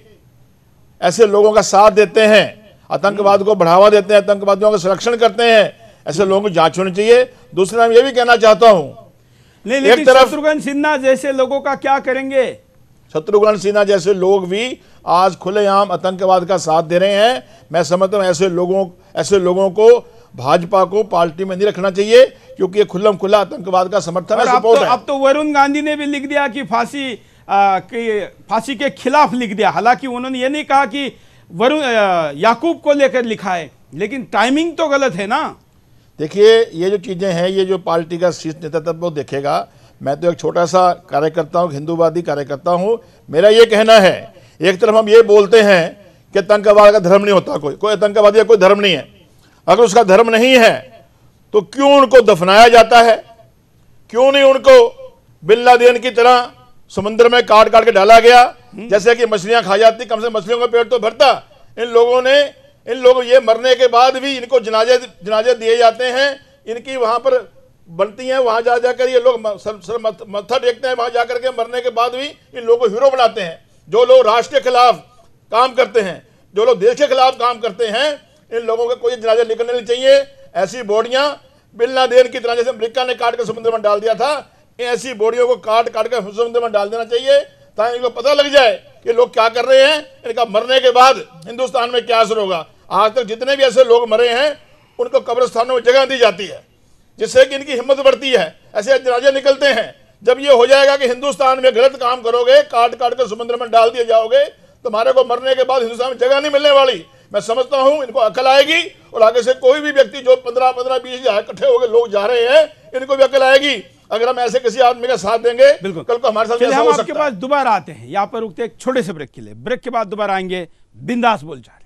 ऐसे लोगों का साथ देते हैं, आतंकवाद को बढ़ावा देते हैं, आतंकवादियों का संरक्षण करते हैं, ऐसे लोगों की जांच होनी चाहिए। दूसरा मैं ये भी कहना चाहता हूं, एक तरफ शत्रुघ्न सिन्हा जैसे लोगों का क्या करेंगे? शत्रुघ्न सिन्हा जैसे लोग भी आज खुलेआम आतंकवाद का साथ दे रहे हैं। मैं समझता हूं ऐसे लोगों को भाजपा को पार्टी में नहीं रखना चाहिए, क्योंकि ये खुल्लम खुला आतंकवाद का समर्थन है, सपोर्ट है। अब तो वरुण गांधी ने भी लिख दिया कि फांसी के खिलाफ लिख दिया। हालांकि उन्होंने ये नहीं कहा कि याकूब को लेकर लिखा है, लेकिन टाइमिंग तो गलत है ना। देखिए, ये जो चीज़ें हैं, ये जो पार्टी का शीर्ष नेतृत्व वो देखेगा। मैं तो एक छोटा सा कार्यकर्ता हूँ, हिंदूवादी कार्यकर्ता हूँ। मेरा ये कहना है, एक तरफ हम ये बोलते हैं कि आतंकवाद का धर्म नहीं होता, कोई आतंकवादी का कोई धर्म नहीं है। अगर उसका धर्म नहीं है तो क्यों उनको दफनाया जाता है, क्यों नहीं उनको बिन लादेन की तरह समुद्र में काट काट के डाला गया, जैसे कि मछलियां खा जाती, कम से कम मछलियों का पेट तो भरता। इन लोगों ये मरने के बाद भी इनको जनाजे दिए जाते हैं, इनकी वहां पर बनती हैं, वहां जा जाकर ये लोग मत्था टेकते हैं, वहां जाकर के मरने के बाद भी इन लोगों को हीरो बनाते हैं। जो लोग राष्ट्र के खिलाफ काम करते हैं, जो लोग देश के खिलाफ काम करते हैं, इन लोगों का कोई जनाजा निकलने नहीं चाहिए। ऐसी बॉडियां बिन लादेन की तरह, जैसे अमेरिका ने काट कर समुद्र में डाल दिया था, ऐसी बॉडियों को काट कर समुद्र में डाल देना चाहिए, ताकि इनको पता लग जाए कि लोग क्या कर रहे हैं, इनका मरने के बाद हिंदुस्तान में क्या असर होगा। आज तक जितने भी ऐसे लोग मरे हैं उनको कब्रिस्तानों में जगह दी जाती है, जिससे कि इनकी हिम्मत बढ़ती है, ऐसे जनाजे निकलते हैं। जब ये हो जाएगा कि हिंदुस्तान में गलत काम करोगे, काट कर समुद्र में डाल दिए जाओगे, तुम्हारे को मरने के बाद हिंदुस्तान में जगह नहीं मिलने वाली। मैं समझता हूं इनको अकल आएगी, और आगे से कोई भी व्यक्ति जो 15-20 हजार इकट्ठे हो गए लोग जा रहे हैं, इनको भी अकल आएगी। अगर हम ऐसे किसी आदमी का साथ देंगे, बिल्कुल कल को हमारे साथ ऐसा हो सकता है। आपके पास दोबारा आते हैं, यहाँ पर रुकते एक छोटे से ब्रेक के लिए, ब्रेक के बाद दोबारा आएंगे, बिंदास बोल जा रहे।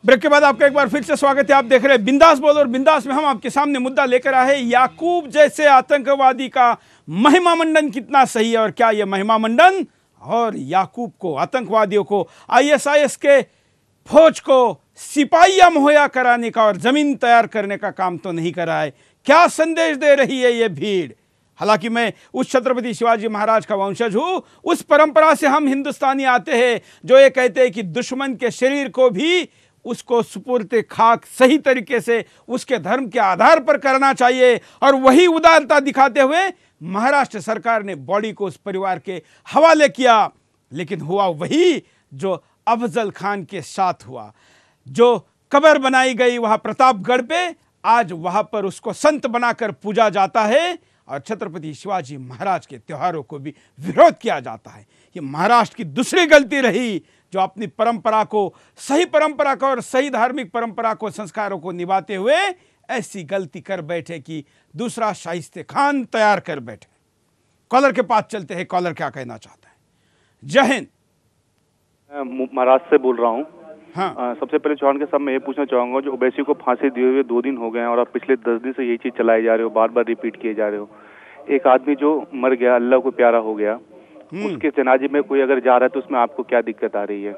ब्रेक के बाद आपका एक बार फिर से स्वागत है। आप देख रहे हैं बिंदास बोल, और बिंदास में हम आपके सामने मुद्दा लेकर आए हैं, याकूब जैसे आतंकवादी का महिमा मंडन कितना सही है, और क्या यह महिमा मंडन और याकूब को, आतंकवादियों को, आईएसआईएस के फौज को सिपाहियां मुहैया कराने का और जमीन तैयार करने का काम तो नहीं करा है। क्या संदेश दे रही है ये भीड़? हालांकि मैं उस छत्रपति शिवाजी महाराज का वंशज हूं, उस परंपरा से हम हिंदुस्तानी आते हैं जो ये कहते हैं कि दुश्मन के शरीर को भी उसको सुपुर्द खाक सही तरीके से उसके धर्म के आधार पर करना चाहिए। और वही उदारता दिखाते हुए महाराष्ट्र सरकार ने बॉडी को उस परिवार के हवाले किया, लेकिन हुआ वही जो अफजल खान के साथ हुआ। जो कब्र बनाई गई वहां प्रतापगढ़ पे, आज वहां पर उसको संत बनाकर पूजा जाता है, और छत्रपति शिवाजी महाराज के त्योहारों को भी विरोध किया जाता है। ये महाराष्ट्र की दूसरी गलती रही, जो अपनी परंपरा को, सही परंपरा को और सही धार्मिक परंपरा को, संस्कारों को निभाते हुए ऐसी गलती कर बैठे कि दूसरा शाइस्ते खान तैयार कर बैठे। कॉलर के पास चलते हैं, कॉलर क्या कहना चाहता है? जय हिंद। महाराष्ट्र से बोल रहा हूँ। हाँ। सबसे पहले चौहान के साहब मैं ये पूछना चाहूंगा, जो ओवैसी को फांसी दिए हुए 2 दिन हो गए हैं और आप पिछले 10 दिन से यही चीज चलाई जा रहे हो, बार बार रिपीट किए जा रहे हो। एक आदमी जो मर गया, अल्लाह को प्यारा हो गया, उसके जनाजे में कोई अगर जा रहा है तो उसमें आपको क्या दिक्कत आ रही है?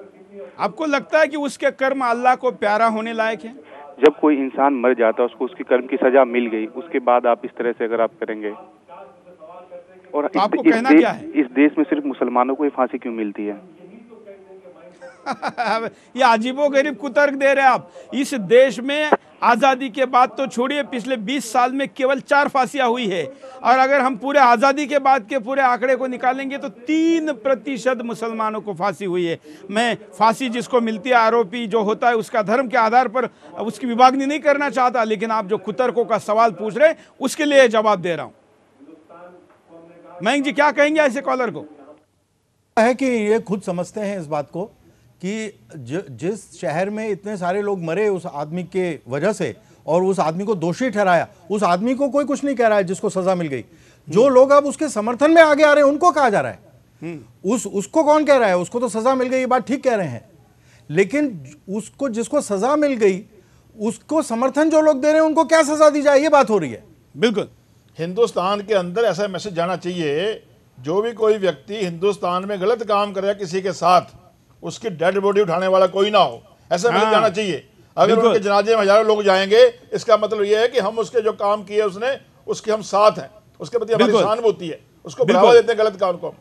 आपको लगता है कि उसके कर्म अल्लाह को प्यारा होने लायक है? जब कोई इंसान मर जाता है, उसको उसके कर्म की सजा मिल गई, उसके बाद आप इस तरह से अगर आप करेंगे, और तो आपको कहना क्या है? इस देश में सिर्फ मुसलमानों को ही फांसी क्यों मिलती है? ये अजीबोगरीब कुतर्क दे रहे हैं आप। इस देश में आजादी के बाद तो छोड़िए, पिछले 20 साल में केवल 4 फांसियां हुई है, और अगर हम पूरे आजादी के बाद के पूरे आंकड़े को निकालेंगे तो 3% मुसलमानों को फांसी हुई है। मैं फांसी जिसको मिलती है, आरोपी जो होता है, उसका धर्म के आधार पर उसकी विभागनी नहीं करना चाहता, लेकिन आप जो कुतर्कों का सवाल पूछ रहे हैं उसके लिए जवाब दे रहा हूं। मयंक जी क्या कहेंगे ऐसे कॉलर को? है कि ये खुद समझते हैं इस बात को कि जिस शहर में इतने सारे लोग मरे उस आदमी के वजह से, और उस आदमी को दोषी ठहराया, उस आदमी को कोई कुछ नहीं कह रहा है जिसको सजा मिल गई। जो लोग अब उसके समर्थन में आगे आ रहे हैं उनको कहा जा रहा है, उसको कौन कह रहा है? उसको तो सजा मिल गई, ये बात ठीक कह रहे हैं, लेकिन उसको, जिसको सजा मिल गई, उसको समर्थन जो लोग दे रहे हैं उनको क्या सजा दी जाए, ये बात हो रही है। बिल्कुल हिंदुस्तान के अंदर ऐसा मैसेज जाना चाहिए, जो भी कोई व्यक्ति हिंदुस्तान में गलत काम करे किसी के साथ, उसकी डेड बॉडी उठाने वाला कोई ना हो, ऐसा मैसेज जाना चाहिए। अगर उनके जनाजे में हजारों लोग जाएंगे, इसका मतलब यह है कि हम उसके जो काम किए उसने, उसके हम साथ हैं, उसके प्रति हमारी सहानुभूति है, उसको बढ़ावा देते हैं गलत काम को।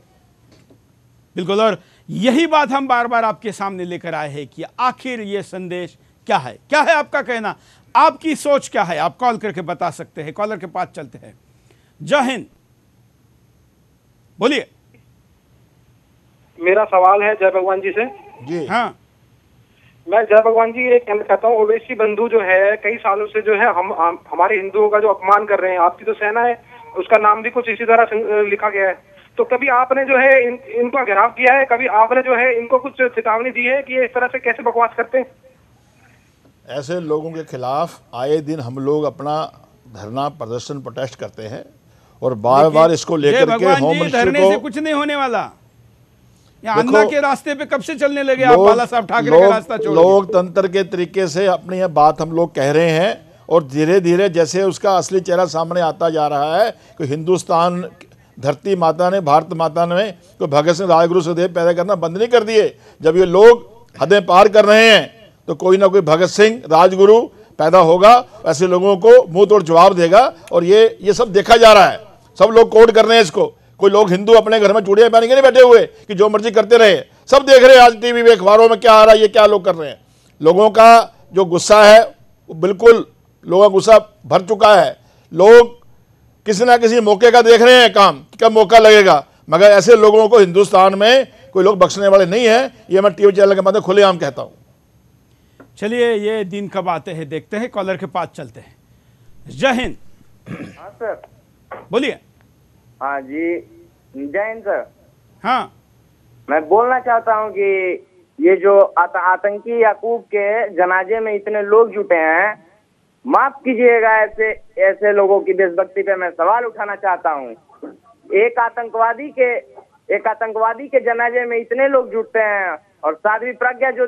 बिल्कुल, और यही बात हम बार बार आपके सामने लेकर आए हैं कि आखिर ये संदेश क्या है? क्या है आपका कहना, आपकी सोच क्या है? आप कॉल करके बता सकते हैं। कॉलर के पास चलते हैं। जय हिंद, बोलिए। मेरा सवाल है जय भगवान जी से। जी हाँ, मैं जय भगवान जी ये कहना चाहता हूँ, ओवैसी बंधु जो है कई सालों से जो है हमारे हिंदुओं का जो अपमान कर रहे हैं। आपकी तो सेना है, उसका नाम भी कुछ इसी तरह लिखा गया है। तो कभी आपने जो है इनका घेराव किया है, कभी आपने जो है इनको कुछ चेतावनी दी है कि ये इस तरह से कैसे बकवास करते हैं? ऐसे लोगों के खिलाफ आए दिन हम लोग अपना धरना प्रदर्शन प्रोटेस्ट करते हैं और बार बार इसको लेकर के होम मिनिस्टर धरने से कुछ नहीं होने वाला। अन्ना के रास्ते पे कब से चलने लगे आप? बाला साहब ठाकरे का रास्ता छोड़ लोकतंत्र के तरीके से अपनी यह बात हम लोग कह रहे हैं और धीरे धीरे जैसे उसका असली चेहरा सामने आता जा रहा है कि हिंदुस्तान धरती माता ने, भारत माता ने कोई भगत सिंह राजगुरु सुखदेव पैदा करना बंद नहीं कर दिए। जब ये लोग हदें पार कर रहे हैं तो कोई ना कोई भगत सिंह राजगुरु पैदा होगा, ऐसे लोगों को मुंह तोड़ जवाब देगा। और ये सब देखा जा रहा है, सब लोग कोड कर रहे हैं इसको। कोई लोग हिंदू अपने घर में चूड़ियां पहन के नहीं बैठे हुए कि जो मर्जी करते रहे, सब देख रहे हैं आज टीवी में, अखबारों में क्या आ रहा है, ये क्या लोग कर रहे हैं। लोगों का जो गुस्सा है वो बिल्कुल, लोगों का गुस्सा भर चुका है। लोग किसी ना किसी मौके का देख रहे हैं काम, कब मौका लगेगा, मगर ऐसे लोगों को हिंदुस्तान में कोई लोग बख्शने वाले नहीं है। ये मैं टीवी चैनल के माध्यम से खुलेआम कहता हूं। चलिए ये दिन कब आते हैं देखते हैं, कॉलर के पास चलते हैं। जय हिंद। हाँ सर, बोलिए। हाँ जी, जय हिंद सर। हाँ, मैं बोलना चाहता हूँ कि ये जो आतंकी याकूब के जनाजे में इतने लोग जुटे हैं, माफ कीजिएगा, ऐसे लोगों की देशभक्ति पे मैं सवाल उठाना चाहता हूँ। एक आतंकवादी के जनाजे में इतने लोग जुटते हैं और साध्वी प्रज्ञा जो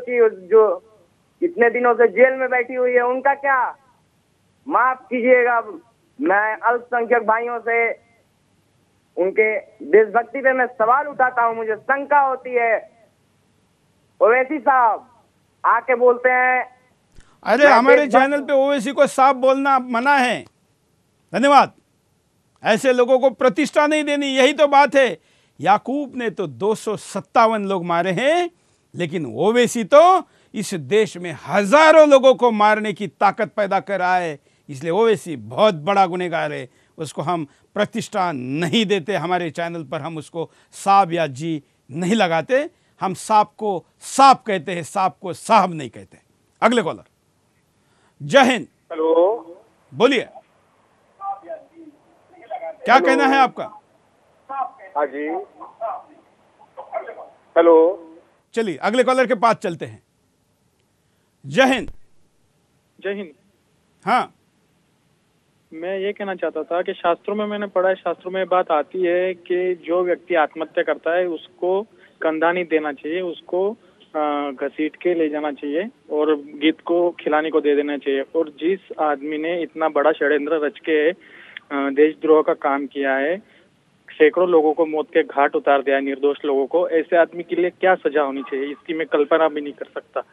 इतने दिनों से जेल में बैठी हुई है, उनका क्या? माफ कीजिएगा, मैं अल्पसंख्यक भाइयों से उनके देशभक्ति पे मैं सवाल उठाता हूँ, मुझे शंका होती है। ओवैसी साहब आके बोलते हैं, अरे हमारे चैनल पे ओवैसी को साफ बोलना मना है। धन्यवाद। ऐसे लोगों को प्रतिष्ठा नहीं देनी, यही तो बात है। याकूब ने तो 257 लोग मारे हैं, लेकिन ओवैसी तो इस देश में हजारों लोगों को मारने की ताकत पैदा कर रहा है। इसलिए ओवैसी बहुत बड़ा गुनहगार है, उसको हम प्रतिष्ठा नहीं देते। हमारे चैनल पर हम उसको साहब या जी नहीं लगाते, हम साहब को साहब कहते हैं, साहब को साहब नहीं कहते। अगले कॉलर। जय हिंद। हेलो, बोलिए, क्या कहना है आपका? हाँ जी, हेलो। चलिए अगले कॉलर के पास चलते हैं। जय हिंद। जय हिंद। हाँ, मैं ये कहना चाहता था कि शास्त्रों में मैंने पढ़ा है, शास्त्रों में बात आती है कि जो व्यक्ति आत्महत्या करता है उसको कंधा नहीं देना चाहिए, उसको घसीट के ले जाना चाहिए और गीत को खिलाने को दे देना चाहिए। और जिस आदमी ने इतना बड़ा षड्यंत्र रच के देशद्रोह का काम किया है, सैकड़ों लोगों को मौत के घाट उतार दिया है, निर्दोष लोगों को, ऐसे आदमी के लिए क्या सजा होनी चाहिए, इसकी मैं कल्पना भी नहीं कर सकता।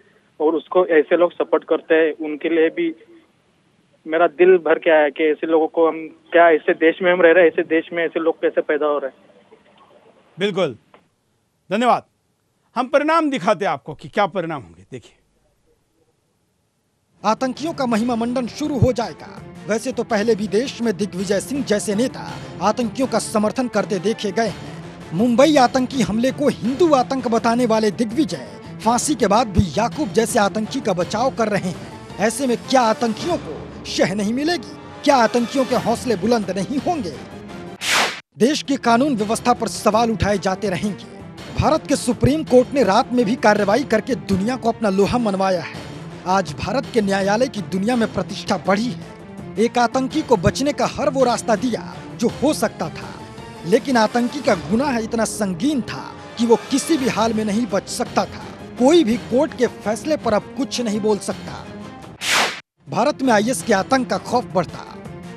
और उसको ऐसे लोग सपोर्ट करते हैं, उनके लिए भी मेरा दिल भर के आया कि ऐसे लोगों को हम क्या, ऐसे देश में हम रह रहे हैं, ऐसे देश में ऐसे लोग कैसे पैदा हो रहे हैं। बिल्कुल, धन्यवाद। हम परिणाम दिखाते हैं आपको कि क्या परिणाम होंगे। देखिए, आतंकियों का महिमा मंडन शुरू हो जाएगा। वैसे तो पहले भी देश में दिग्विजय सिंह जैसे नेता आतंकियों का समर्थन करते देखे गए हैं। मुंबई आतंकी हमले को हिंदू आतंक बताने वाले दिग्विजय फांसी के बाद भी याकूब जैसे आतंकी का बचाव कर रहे हैं। ऐसे में क्या आतंकियों को शह नहीं मिलेगी? क्या आतंकियों के हौसले बुलंद नहीं होंगे? देश की कानून व्यवस्था पर सवाल उठाए जाते रहेंगे। भारत के सुप्रीम कोर्ट ने रात में भी कार्रवाई करके दुनिया को अपना लोहा मनवाया है। आज भारत के न्यायालय की दुनिया में प्रतिष्ठा बढ़ी है। एक आतंकी को बचने का हर वो रास्ता दिया जो हो सकता था, लेकिन आतंकी का गुनाह इतना संगीन था कि वो किसी भी हाल में नहीं बच सकता था। कोई भी कोर्ट के फैसले पर अब कुछ नहीं बोल सकता। भारत में आईएस के आतंक का खौफ बढ़ता।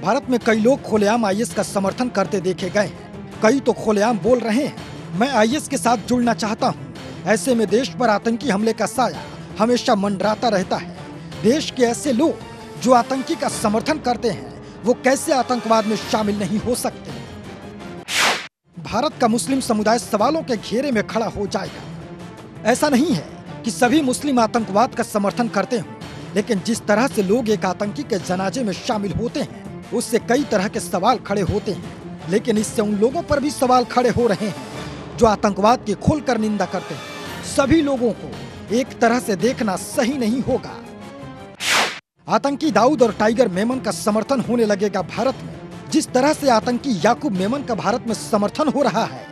भारत में कई लोग खुलेआम आईएस का समर्थन करते देखे गए हैं। कई तो खुलेआम बोल रहे हैं, मैं आईएस के साथ जुड़ना चाहता हूं। ऐसे में देश पर आतंकी हमले का साया हमेशा मंडराता रहता है। देश के ऐसे लोग जो आतंकी का समर्थन करते हैं, वो कैसे आतंकवाद में शामिल नहीं हो सकते? भारत का मुस्लिम समुदाय सवालों के घेरे में खड़ा हो जाएगा। ऐसा नहीं है कि सभी मुस्लिम आतंकवाद का समर्थन करते हों, लेकिन जिस तरह से लोग एक आतंकी के जनाजे में शामिल होते हैं, उससे कई तरह के सवाल खड़े होते हैं। लेकिन इससे उन लोगों पर भी सवाल खड़े हो रहे हैं जो आतंकवाद की खुलकर निंदा करते हैं। सभी लोगों को एक तरह से देखना सही नहीं होगा। आतंकी दाऊद और टाइगर मेमन का समर्थन होने लगेगा भारत में। जिस तरह से आतंकी याकूब मेमन का भारत में समर्थन हो रहा है,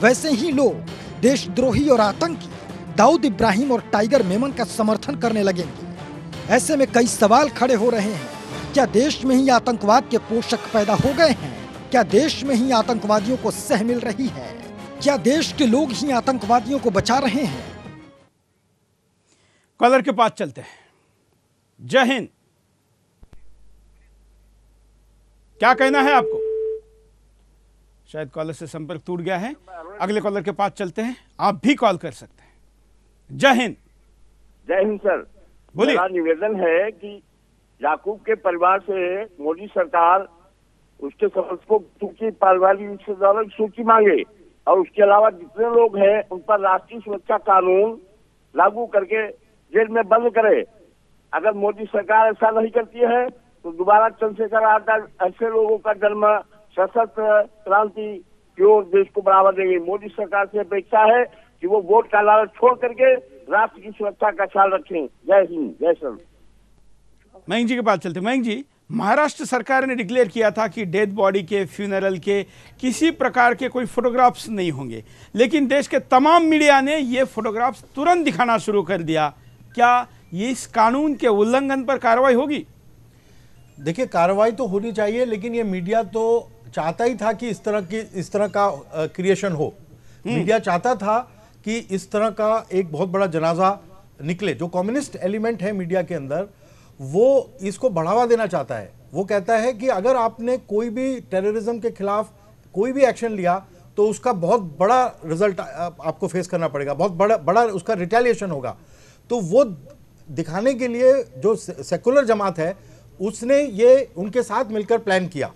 वैसे ही लोग देशद्रोही और आतंकी दाऊद इब्राहिम और टाइगर मेमन का समर्थन करने लगेंगे। ऐसे में कई सवाल खड़े हो रहे हैं। क्या देश में ही आतंकवाद के पोषक पैदा हो गए हैं? क्या देश में ही आतंकवादियों को सह मिल रही है? क्या देश के लोग ही आतंकवादियों को बचा रहे हैं? कॉलर के पास चलते हैं। जय हिंद। क्या कहना है आपको? शायद कॉलर से संपर्क टूट गया है। अगले कॉलर के पास चलते हैं। आप भी कॉल कर सकते हैं। जय हिंद। जय हिंद सर। बोलिए। मेरा निवेदन है कि याकूब के परिवार से मोदी सरकार उसके सदस्यों की पारिवारिक सूची मांगे और उसके अलावा जितने लोग हैं उन पर राष्ट्रीय सुरक्षा कानून लागू करके जेल में बंद करे। अगर मोदी सरकार ऐसा नहीं करती है तो दोबारा चंद्रशेखर आजाद ऐसे लोगों का जन्म सशस्त्र क्रांति की ओर देश को बढ़ावा देंगे। मोदी सरकार से अपेक्षा है कि वो वोट का लालच छोड़ करके राष्ट्र की सुरक्षा का ख्याल रखें। जय हिंद। जय सर। मयंक जी के पास चलते। मयंक जी, महाराष्ट्र सरकार ने डिक्लेयर किया था कि डेड बॉडी के, फ्यूनरल के किसी प्रकार के कोई फोटोग्राफ्स नहीं होंगे, लेकिन देश के तमाम मीडिया ने ये फोटोग्राफ्स तुरंत दिखाना शुरू कर दिया। क्या ये इस कानून के उल्लंघन पर कार्रवाई होगी? देखिए, कार्रवाई तो होनी चाहिए, लेकिन ये मीडिया तो चाहता ही था कि इस तरह का क्रिएशन हो। मीडिया चाहता था कि इस तरह का एक बहुत बड़ा जनाजा निकले। जो कम्युनिस्ट एलिमेंट है मीडिया के अंदर, वो इसको बढ़ावा देना चाहता है। वो कहता है कि अगर आपने कोई भी टेररिज्म के खिलाफ कोई भी एक्शन लिया तो उसका बहुत बड़ा रिजल्ट आपको फेस करना पड़ेगा, बहुत बड़ा उसका रिटेलिएशन होगा। तो वो दिखाने के लिए जो सेकुलर जमात है उसने ये उनके साथ मिलकर प्लान किया,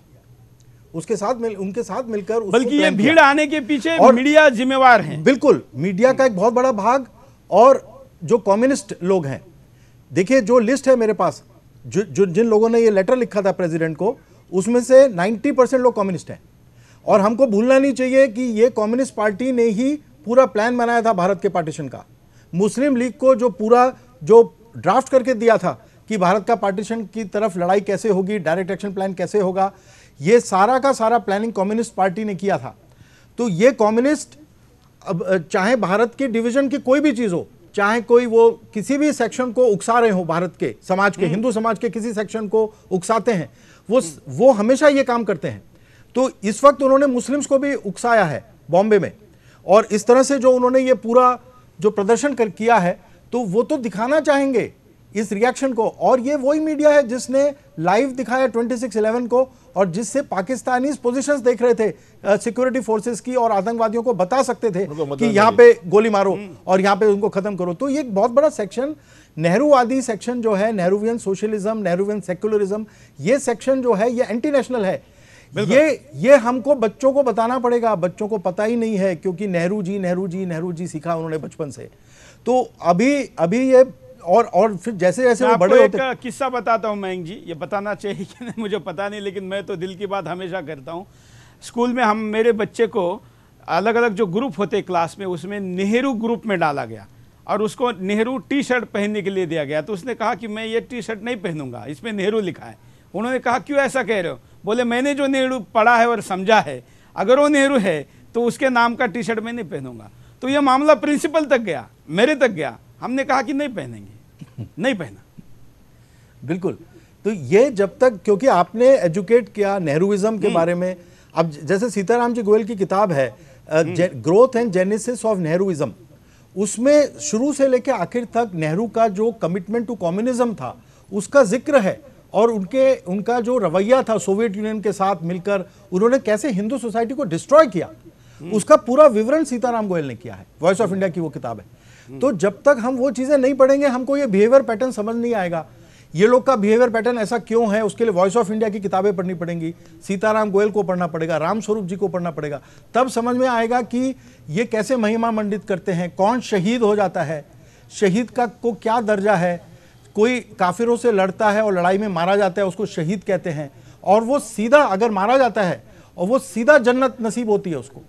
उनके साथ मिलकर बल्कि ये भीड़ आने के पीछे मीडिया जिम्मेवार है। बिल्कुल, मीडिया का एक बहुत बड़ा भाग और जो कम्युनिस्ट लोग हैं। देखिए, जो लिस्ट है मेरे पास, जिन लोगों ने ये लेटर लिखा था प्रेसिडेंट को, उसमें से 90% लोग कम्युनिस्ट हैं। और हमको भूलना नहीं चाहिए कि ये कम्युनिस्ट पार्टी ने ही पूरा प्लान बनाया था भारत के पार्टीशन का। मुस्लिम लीग को जो ड्राफ्ट करके दिया था कि भारत का पार्टीशन की तरफ लड़ाई कैसे होगी, डायरेक्ट एक्शन प्लान कैसे होगा, ये सारा का सारा प्लानिंग कम्युनिस्ट पार्टी ने किया था। तो ये कम्युनिस्ट, अब चाहे भारत के डिवीजन की कोई भी चीज हो, चाहे कोई वो किसी भी सेक्शन को उकसा रहे हो, भारत के समाज के, हिंदू समाज के किसी सेक्शन को उकसाते हैं, वो हमेशा ये काम करते हैं। तो इस वक्त उन्होंने मुस्लिम्स को भी उकसाया है बॉम्बे में, और इस तरह से जो उन्होंने ये पूरा जो प्रदर्शन किया है, तो वो तो दिखाना चाहेंगे इस रिएक्शन को। और ये वही मीडिया है जिसने लाइव दिखाया 26/11 को, और जिससे पाकिस्तानी पोजीशंस देख रहे थे सिक्योरिटी फोर्सेस की, और आतंकवादियों को बता सकते थे कि यहाँ पे गोली मारो और यहाँ पे उनको खत्म करो। तो ये एक बहुत बड़ा सेक्शन, नेहरूवादी सेक्शन जो है, नेहरूवियन सोशलिज्म, नेहरूवियन सेक्युलरिज्म, ये सेक्शन जो है ये एंटी नेशनल है। ये हमको बच्चों को बताना पड़ेगा। बच्चों को पता ही नहीं है, क्योंकि नेहरू जी सीखा उन्होंने बचपन से। तो अभी ये और फिर जैसे जैसे वो बड़े होते। एक किस्सा बताता हूँ मयंक जी, ये बताना चाहिए कि नहीं मुझे पता नहीं, लेकिन मैं तो दिल की बात हमेशा करता हूँ। स्कूल में मेरे बच्चे को अलग अलग जो ग्रुप होते क्लास में, उसमें नेहरू ग्रुप में डाला गया और उसको नेहरू टी शर्ट पहनने के लिए दिया गया। तो उसने कहा कि मैं ये टी शर्ट नहीं पहनूंगा, इसमें नेहरू लिखा है। उन्होंने कहा क्यों ऐसा कह रहे हो? बोले मैंने जो नेहरू पढ़ा है और समझा है, अगर वो नेहरू है तो उसके नाम का टी शर्ट मैं नहीं पहनूंगा। तो ये मामला प्रिंसिपल तक गया, मेरे तक गया। हमने कहा कि नहीं पहनेंगे, नहीं पहना। बिल्कुल। तो ये जब तक, क्योंकि आपने एजुकेट किया नेहरूइज्म के बारे में। अब जैसे सीताराम जी गोयल की किताब है ग्रोथ एंड जेनेसिस ऑफ नेहरूइज्म, उसमें शुरू से लेकर आखिर तक नेहरू का जो कमिटमेंट टू कम्युनिज्म था उसका जिक्र है, और उनका जो रवैया था सोवियत यूनियन के साथ मिलकर उन्होंने कैसे हिंदू सोसाइटी को डिस्ट्रॉय किया, उसका पूरा विवरण सीताराम गोयल ने किया है। वॉइस ऑफ इंडिया की वो किताब है। तो जब तक हम वो चीजें नहीं पढ़ेंगे, हमको ये बिहेवियर पैटर्न समझ नहीं आएगा। ये लोग का बिहेवियर पैटर्न ऐसा क्यों है, उसके लिए वॉइस ऑफ इंडिया की किताबें पढ़नी पड़ेंगी, सीताराम गोयल को पढ़ना पड़ेगा, राम स्वरूप जी को पढ़ना पड़ेगा, तब समझ में आएगा कि ये कैसे महिमा मंडित करते हैं, कौन शहीद हो जाता है, शहीद का को क्या दर्जा है। कोई काफिरों से लड़ता है और लड़ाई में मारा जाता है, उसको शहीद कहते हैं, और वो सीधा अगर मारा जाता है और वो सीधा जन्नत नसीब होती है उसको,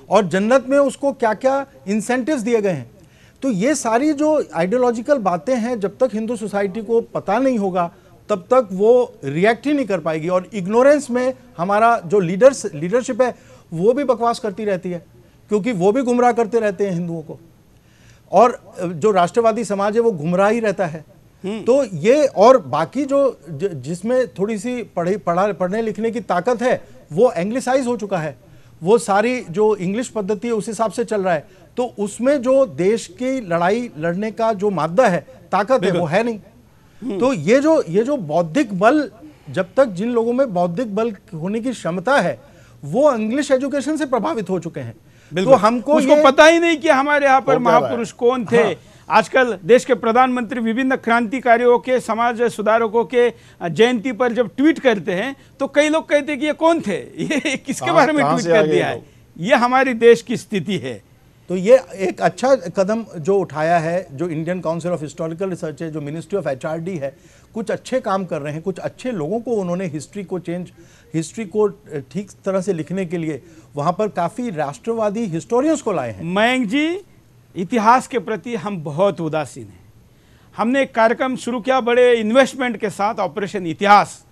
और जन्नत में उसको क्या क्या इंसेंटिव्स दिए गए हैं। तो ये सारी जो आइडियोलॉजिकल बातें हैं, जब तक हिंदू सोसाइटी को पता नहीं होगा तब तक वो रिएक्ट ही नहीं कर पाएगी। और इग्नोरेंस में हमारा जो लीडरशिप है वो भी बकवास करती रहती है। क्योंकि वो भी गुमराह करते रहते हैं हिंदुओं को, और जो राष्ट्रवादी समाज है वो गुमराह ही रहता है। तो ये, और बाकी जो जिसमें थोड़ी सी पढ़ने लिखने की ताकत है वो एंग्लिसाइज हो चुका है, वो सारी जो इंग्लिश पद्धति है उस हिसाब से चल रहा है, तो उसमें जो देश की लड़ाई लड़ने का जो मादा है, ताकत है, वो है नहीं। तो ये जो बौद्धिक बल, जब तक जिन लोगों में बौद्धिक बल होने की क्षमता है वो इंग्लिश एजुकेशन से प्रभावित हो चुके हैं, तो हमको पता ही नहीं कि हमारे यहाँ पर महापुरुष कौन थे। हाँ। आजकल देश के प्रधानमंत्री विभिन्न क्रांतिकारियों के, समाज सुधारकों के जयंती पर जब ट्वीट करते हैं तो कई लोग कहते हैं कि ये कौन थे, ये किसके बारे में ट्वीट कर दिया है। ये हमारी देश की स्थिति है। तो ये एक अच्छा कदम जो उठाया है, जो Indian council of historical research है, जो मिनिस्ट्री ऑफ HRD है, कुछ अच्छे काम कर रहे हैं, कुछ अच्छे लोगों को उन्होंने हिस्ट्री को ठीक तरह से लिखने के लिए वहां पर काफी राष्ट्रवादी हिस्टोरियंस को लाए हैं। मयंक जी, इतिहास के प्रति हम बहुत उदासीन हैं। हमने एक कार्यक्रम शुरू किया बड़े इन्वेस्टमेंट के साथ, ऑपरेशन इतिहास।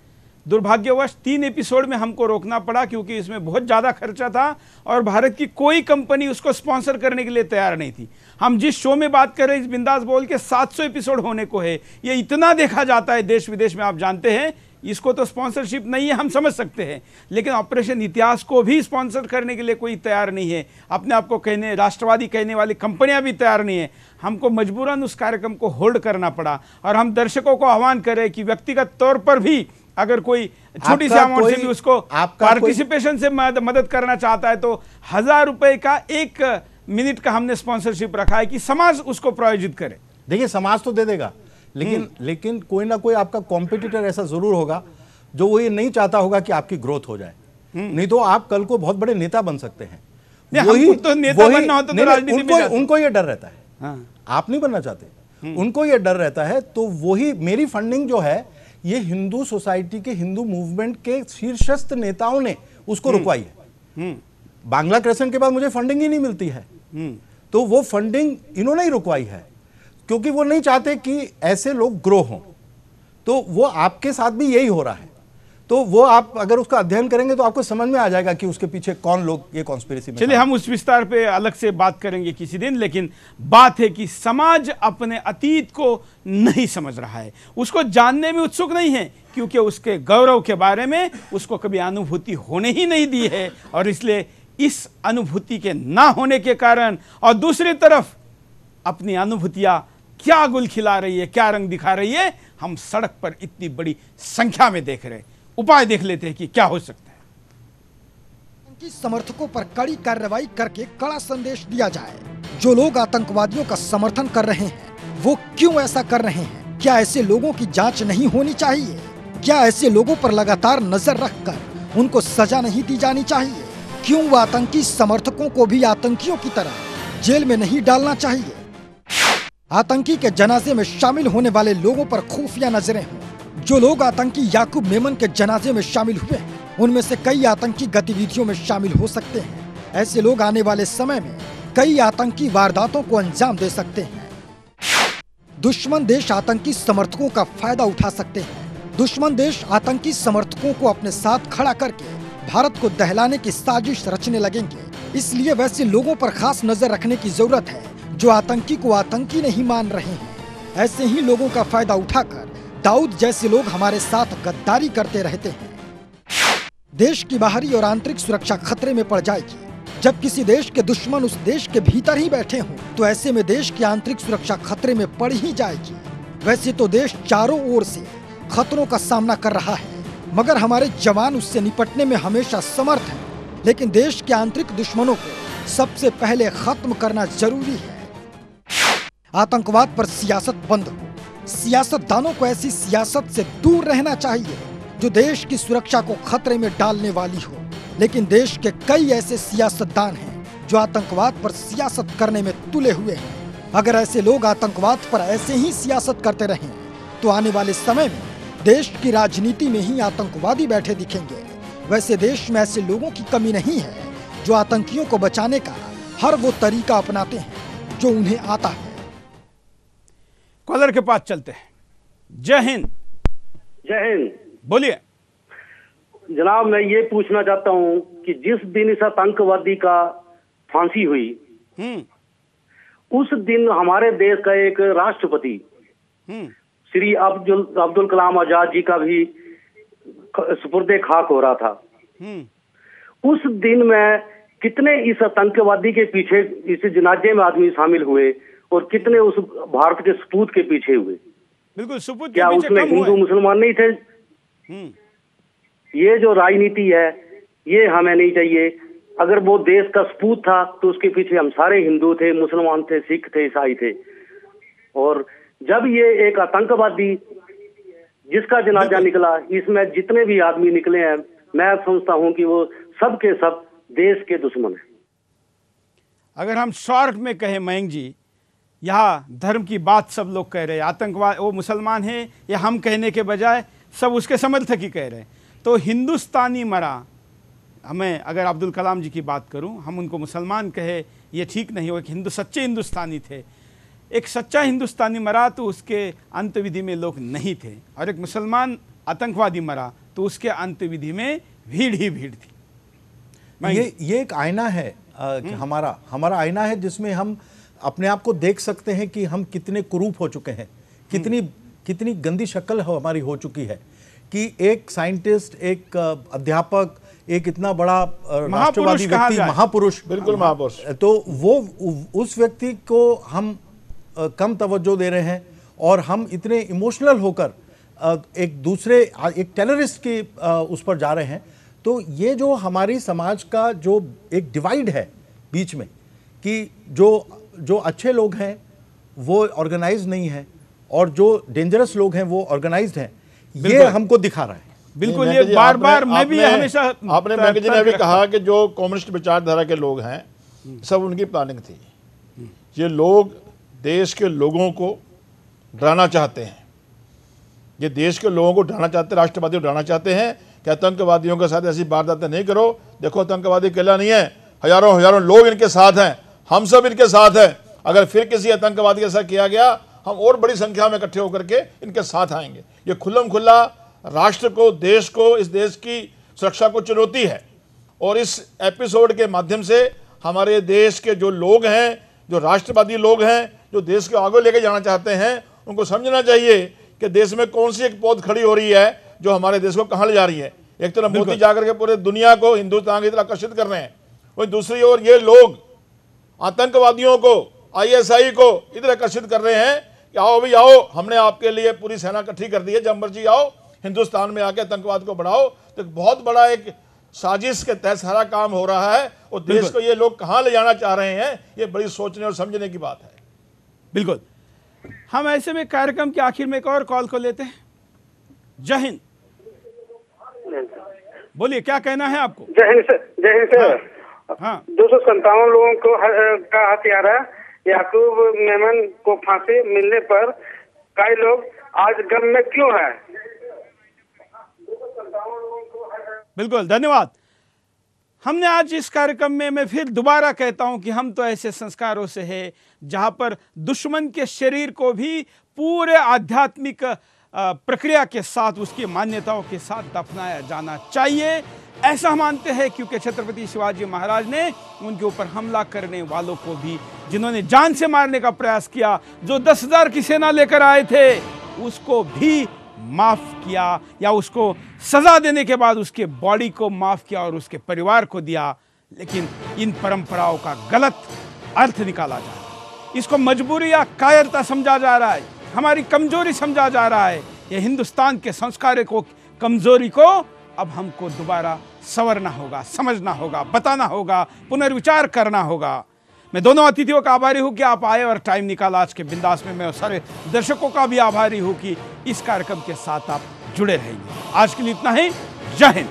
दुर्भाग्यवश 3 एपिसोड में हमको रोकना पड़ा क्योंकि इसमें बहुत ज़्यादा खर्चा था और भारत की कोई कंपनी उसको स्पॉन्सर करने के लिए तैयार नहीं थी। हम जिस शो में बात कर रहे हैं, इस बिंदास बोल के 700 एपिसोड होने को है। ये इतना देखा जाता है देश विदेश में, आप जानते हैं। इसको तो स्पॉन्सरशिप नहीं है, हम समझ सकते हैं, लेकिन ऑपरेशन इतिहास को भी स्पॉन्सर करने के लिए कोई तैयार नहीं है। अपने आप को कहने राष्ट्रवादी कहने वाली कंपनियां भी तैयार नहीं है। हमको मजबूरन उस कार्यक्रम को होल्ड करना पड़ा और हम दर्शकों को आह्वान करें कि व्यक्तिगत तौर पर भी अगर कोई छोटी सी अमाउंट से भी उसको पार्टिसिपेशन से मदद करना चाहता है तो 1000 रुपए का 1 मिनट का हमने स्पॉन्सरशिप रखा है कि समाज उसको प्रायोजित करे। देखिए, समाज तो दे देगा, लेकिन कोई ना कोई आपका कॉम्पिटिटर ऐसा जरूर होगा जो वो ये नहीं चाहता होगा कि आपकी ग्रोथ हो जाए। नहीं तो आप कल को बहुत बड़े नेता बन सकते हैं। तो नेता बनना होता तो राजनीति में उनको ये डर रहता है। आप नहीं बनना चाहते, उनको ये डर रहता है। तो वही मेरी फंडिंग जो है, ये हिंदू सोसाइटी के, हिंदू मूवमेंट के शीर्षस्थ नेताओं ने उसको रुकवाई है। बांग्ला क्रेसेंट के बाद मुझे फंडिंग ही नहीं मिलती है, तो वो फंडिंग इन्होंने ही रुकवाई है क्योंकि वो नहीं चाहते कि ऐसे लोग ग्रो हों। तो वो आपके साथ भी यही हो रहा है। तो वो आप अगर उसका अध्ययन करेंगे तो आपको समझ में आ जाएगा कि उसके पीछे कौन लोग ये कॉन्स्पिरेसी में। चलिए, हम उस विस्तार पे अलग से बात करेंगे किसी दिन। लेकिन बात है कि समाज अपने अतीत को नहीं समझ रहा है, उसको जानने में उत्सुक नहीं है, क्योंकि उसके गौरव के बारे में उसको कभी अनुभूति होने ही नहीं दी है। और इसलिए इस अनुभूति के ना होने के कारण, और दूसरी तरफ अपनी अनुभूतियां क्या गुल खिला रही है, क्या रंग दिखा रही है, हम सड़क पर इतनी बड़ी संख्या में देख रहे हैं। उपाय देख लेते हैं कि क्या हो सकता है। आतंकी समर्थकों पर कड़ी कार्रवाई करके कड़ा संदेश दिया जाए। जो लोग आतंकवादियों का समर्थन कर रहे हैं वो क्यों ऐसा कर रहे हैं? क्या ऐसे लोगों की जांच नहीं होनी चाहिए? क्या ऐसे लोगों पर लगातार नजर रखकर उनको सजा नहीं दी जानी चाहिए? क्यों आतंकी समर्थकों को भी आतंकियों की तरह जेल में नहीं डालना चाहिए? आतंकी के जनाजे में शामिल होने वाले लोगों पर खुफिया नजरें हों। जो लोग आतंकी याकूब मेमन के जनाजे में शामिल हुए हैं, उनमें से कई आतंकी गतिविधियों में शामिल हो सकते हैं। ऐसे लोग आने वाले समय में कई आतंकी वारदातों को अंजाम दे सकते हैं। दुश्मन देश आतंकी समर्थकों का फायदा उठा सकते हैं। दुश्मन देश आतंकी समर्थकों को अपने साथ खड़ा करके भारत को दहलाने की साजिश रचने लगेंगे। इसलिए वैसे लोगों पर खास नजर रखने की जरूरत है जो आतंकी को आतंकी नहीं मान रहे हैं। ऐसे ही लोगों का फायदा उठाकर दाऊद जैसे लोग हमारे साथ गद्दारी करते रहते हैं। देश की बाहरी और आंतरिक सुरक्षा खतरे में पड़ जाएगी जब किसी देश के दुश्मन उस देश के भीतर ही बैठे हों, तो ऐसे में देश की आंतरिक सुरक्षा खतरे में पड़ ही जाएगी। वैसे तो देश चारों ओर से खतरों का सामना कर रहा है, मगर हमारे जवान उससे निपटने में हमेशा समर्थ हैं। लेकिन देश के आंतरिक दुश्मनों को सबसे पहले खत्म करना जरूरी है। आतंकवाद पर सियासत बंद हो। सियासतदानों को ऐसी सियासत से दूर रहना चाहिए जो देश की सुरक्षा को खतरे में डालने वाली हो। लेकिन देश के कई ऐसे सियासतदान हैं जो आतंकवाद पर सियासत करने में तुले हुए हैं। अगर ऐसे लोग आतंकवाद पर ऐसे ही सियासत करते रहें तो आने वाले समय में देश की राजनीति में ही आतंकवादी बैठे दिखेंगे। वैसे देश में ऐसे लोगों की कमी नहीं है जो आतंकियों को बचाने का हर वो तरीका अपनाते हैं जो उन्हें आता है। कॉलर के पास चलते हैं। जय हिंद। जय हिंद। बोलिए जनाब, मैं ये पूछना चाहता हूँ कि जिस दिन इस आतंकवादी का फांसी हुई, उस दिन हमारे देश का एक राष्ट्रपति श्री अब्दुल कलाम आजाद जी का भी सुपुर्दे खाक हो रहा था। उस दिन में कितने इस आतंकवादी के पीछे, इस जनाजे में आदमी शामिल हुए और कितने उस भारत के सपूत के पीछे हुए। बिल्कुल, सपूत क्या उसमें हिंदू मुसलमान नहीं थे? ये जो राजनीति है ये हमें नहीं चाहिए। अगर वो देश का सपूत था तो उसके पीछे हम सारे हिंदू थे, मुसलमान थे, सिख थे, ईसाई थे। और जब ये एक आतंकवादी जिसका जनाजा निकला, इसमें जितने भी आदमी निकले हैं, मैं समझता हूं कि वो सब के सब देश के दुश्मन हैं। अगर हम शॉर्ट में कहें मयंक जी, यहाँ धर्म की बात सब लोग कह रहे हैं, आतंकवाद वो मुसलमान है, या हम कहने के बजाय सब उसके समर्थक ही कह रहे हैं। तो हिंदुस्तानी मरा, हमें अगर अब्दुल कलाम जी की बात करूं, हम उनको मुसलमान कहे ये ठीक नहीं। वो एक सच्चे हिंदुस्तानी थे। एक सच्चा हिंदुस्तानी मरा तो उसके अंत्यविधि में लोग नहीं थे, और एक मुसलमान आतंकवादी मरा तो उसके अंत्यविधि में भीड़ ही भीड़ थी। ये एक आईना है हमारा आईना है, जिसमें हम अपने आप को देख सकते हैं कि हम कितने कुरूप हो चुके हैं, कितनी गंदी शक्ल हमारी हो चुकी है कि एक साइंटिस्ट, एक अध्यापक, एक इतना बड़ा राष्ट्रवादी व्यक्ति, महापुरुष, बिल्कुल महापुरुष, तो वो उस व्यक्ति को हम कम तवज्जो दे रहे हैं, और हम इतने इमोशनल होकर एक टेररिस्ट के उस पर जा रहे हैं। तो ये जो हमारी समाज का जो एक डिवाइड है बीच में, कि जो अच्छे लोग हैं वो ऑर्गेनाइज नहीं है, और जो डेंजरस लोग हैं वो ऑर्गेनाइज्ड हैं, ये हमको दिखा रहा है। बिल्कुल, ये बार बार मैं भी हमेशा, आपने मैगजी ने भी कहा कि जो कम्युनिस्ट विचारधारा के लोग हैं सब उनकी प्लानिंग थी। ये लोग देश के लोगों को डराना चाहते हैं, ये देश के लोगों को डराना चाहते हैं, राष्ट्रवादी को डराना चाहते हैं कि आतंकवादियों के साथ ऐसी वारदातें नहीं करो। देखो, आतंकवादी अकेला नहीं है, हजारों लोग इनके साथ हैं, हम सब इनके साथ हैं। अगर फिर किसी आतंकवादी के साथ किया गया, हम और बड़ी संख्या में इकट्ठे होकर के इनके साथ आएंगे। ये खुल्लम खुल्ला राष्ट्र को, देश को, इस देश की सुरक्षा को चुनौती है। और इस एपिसोड के माध्यम से हमारे देश के जो लोग हैं, जो राष्ट्रवादी लोग हैं, जो देश को आगे लेके जाना चाहते हैं, उनको समझना चाहिए कि देश में कौन सी एक पौध खड़ी हो रही है जो हमारे देश को कहाँ ले जा रही है। एक तरफ मोदी जाकर के पूरे दुनिया को हिंदुस्तान की तरफ आकर्षित कर रहे हैं, वहीं दूसरी ओर ये लोग आतंकवादियों को, ISI को इधर आकर्षित कर रहे हैं कि आओ भी आओ, हमने आपके लिए पूरी सेना इकट्ठी कर दी है, जब मर्जी आओ हिंदुस्तान में आके आतंकवाद को बढ़ाओ। तो बहुत बड़ा एक साजिश के तहत सारा काम हो रहा है, और देश को ये लोग कहाँ ले जाना चाह रहे हैं, ये बड़ी सोचने और समझने की बात है। बिल्कुल, हम ऐसे में कार्यक्रम के आखिर में एक और कॉल को लेते हैं। जय हिंद, बोलिए क्या कहना है आपको? जय हिंद सर। हाँ, 257 लोगों को का हत्यारा याकूब मेमन को फांसी मिलने पर कई लोग आज गम में क्यों है? बिल्कुल, धन्यवाद। हमने आज इस कार्यक्रम में, मैं फिर दोबारा कहता हूं कि हम तो ऐसे संस्कारों से हैं जहां पर दुश्मन के शरीर को भी पूरे आध्यात्मिक प्रक्रिया के साथ, उसकी मान्यताओं के साथ दफनाया जाना चाहिए, ऐसा हम मानते हैं। क्योंकि छत्रपति शिवाजी महाराज ने उनके ऊपर हमला करने वालों को भी, जिन्होंने जान से मारने का प्रयास किया, जो 10,000 की सेना लेकर आए थे, उसको भी माफ किया, या उसको सजा देने के बाद उसके बॉडी को माफ किया और उसके परिवार को दिया। लेकिन इन परंपराओं का गलत अर्थ निकाला जा रहा है, इसको मजबूरी या कायरता समझा जा रहा है, हमारी कमजोरी समझा जा रहा है। ये हिंदुस्तान के संस्कारों को, कमजोरी को अब हमको दोबारा संवरना होगा, समझना होगा, बताना होगा, पुनर्विचार करना होगा। मैं दोनों अतिथियों का आभारी हूं कि आप आए और टाइम निकाला आज के बिंदास में। मैं सारे दर्शकों का भी आभारी हूं कि इस कार्यक्रम के साथ आप जुड़े रहेंगे। आज के लिए इतना ही। जय हिंद।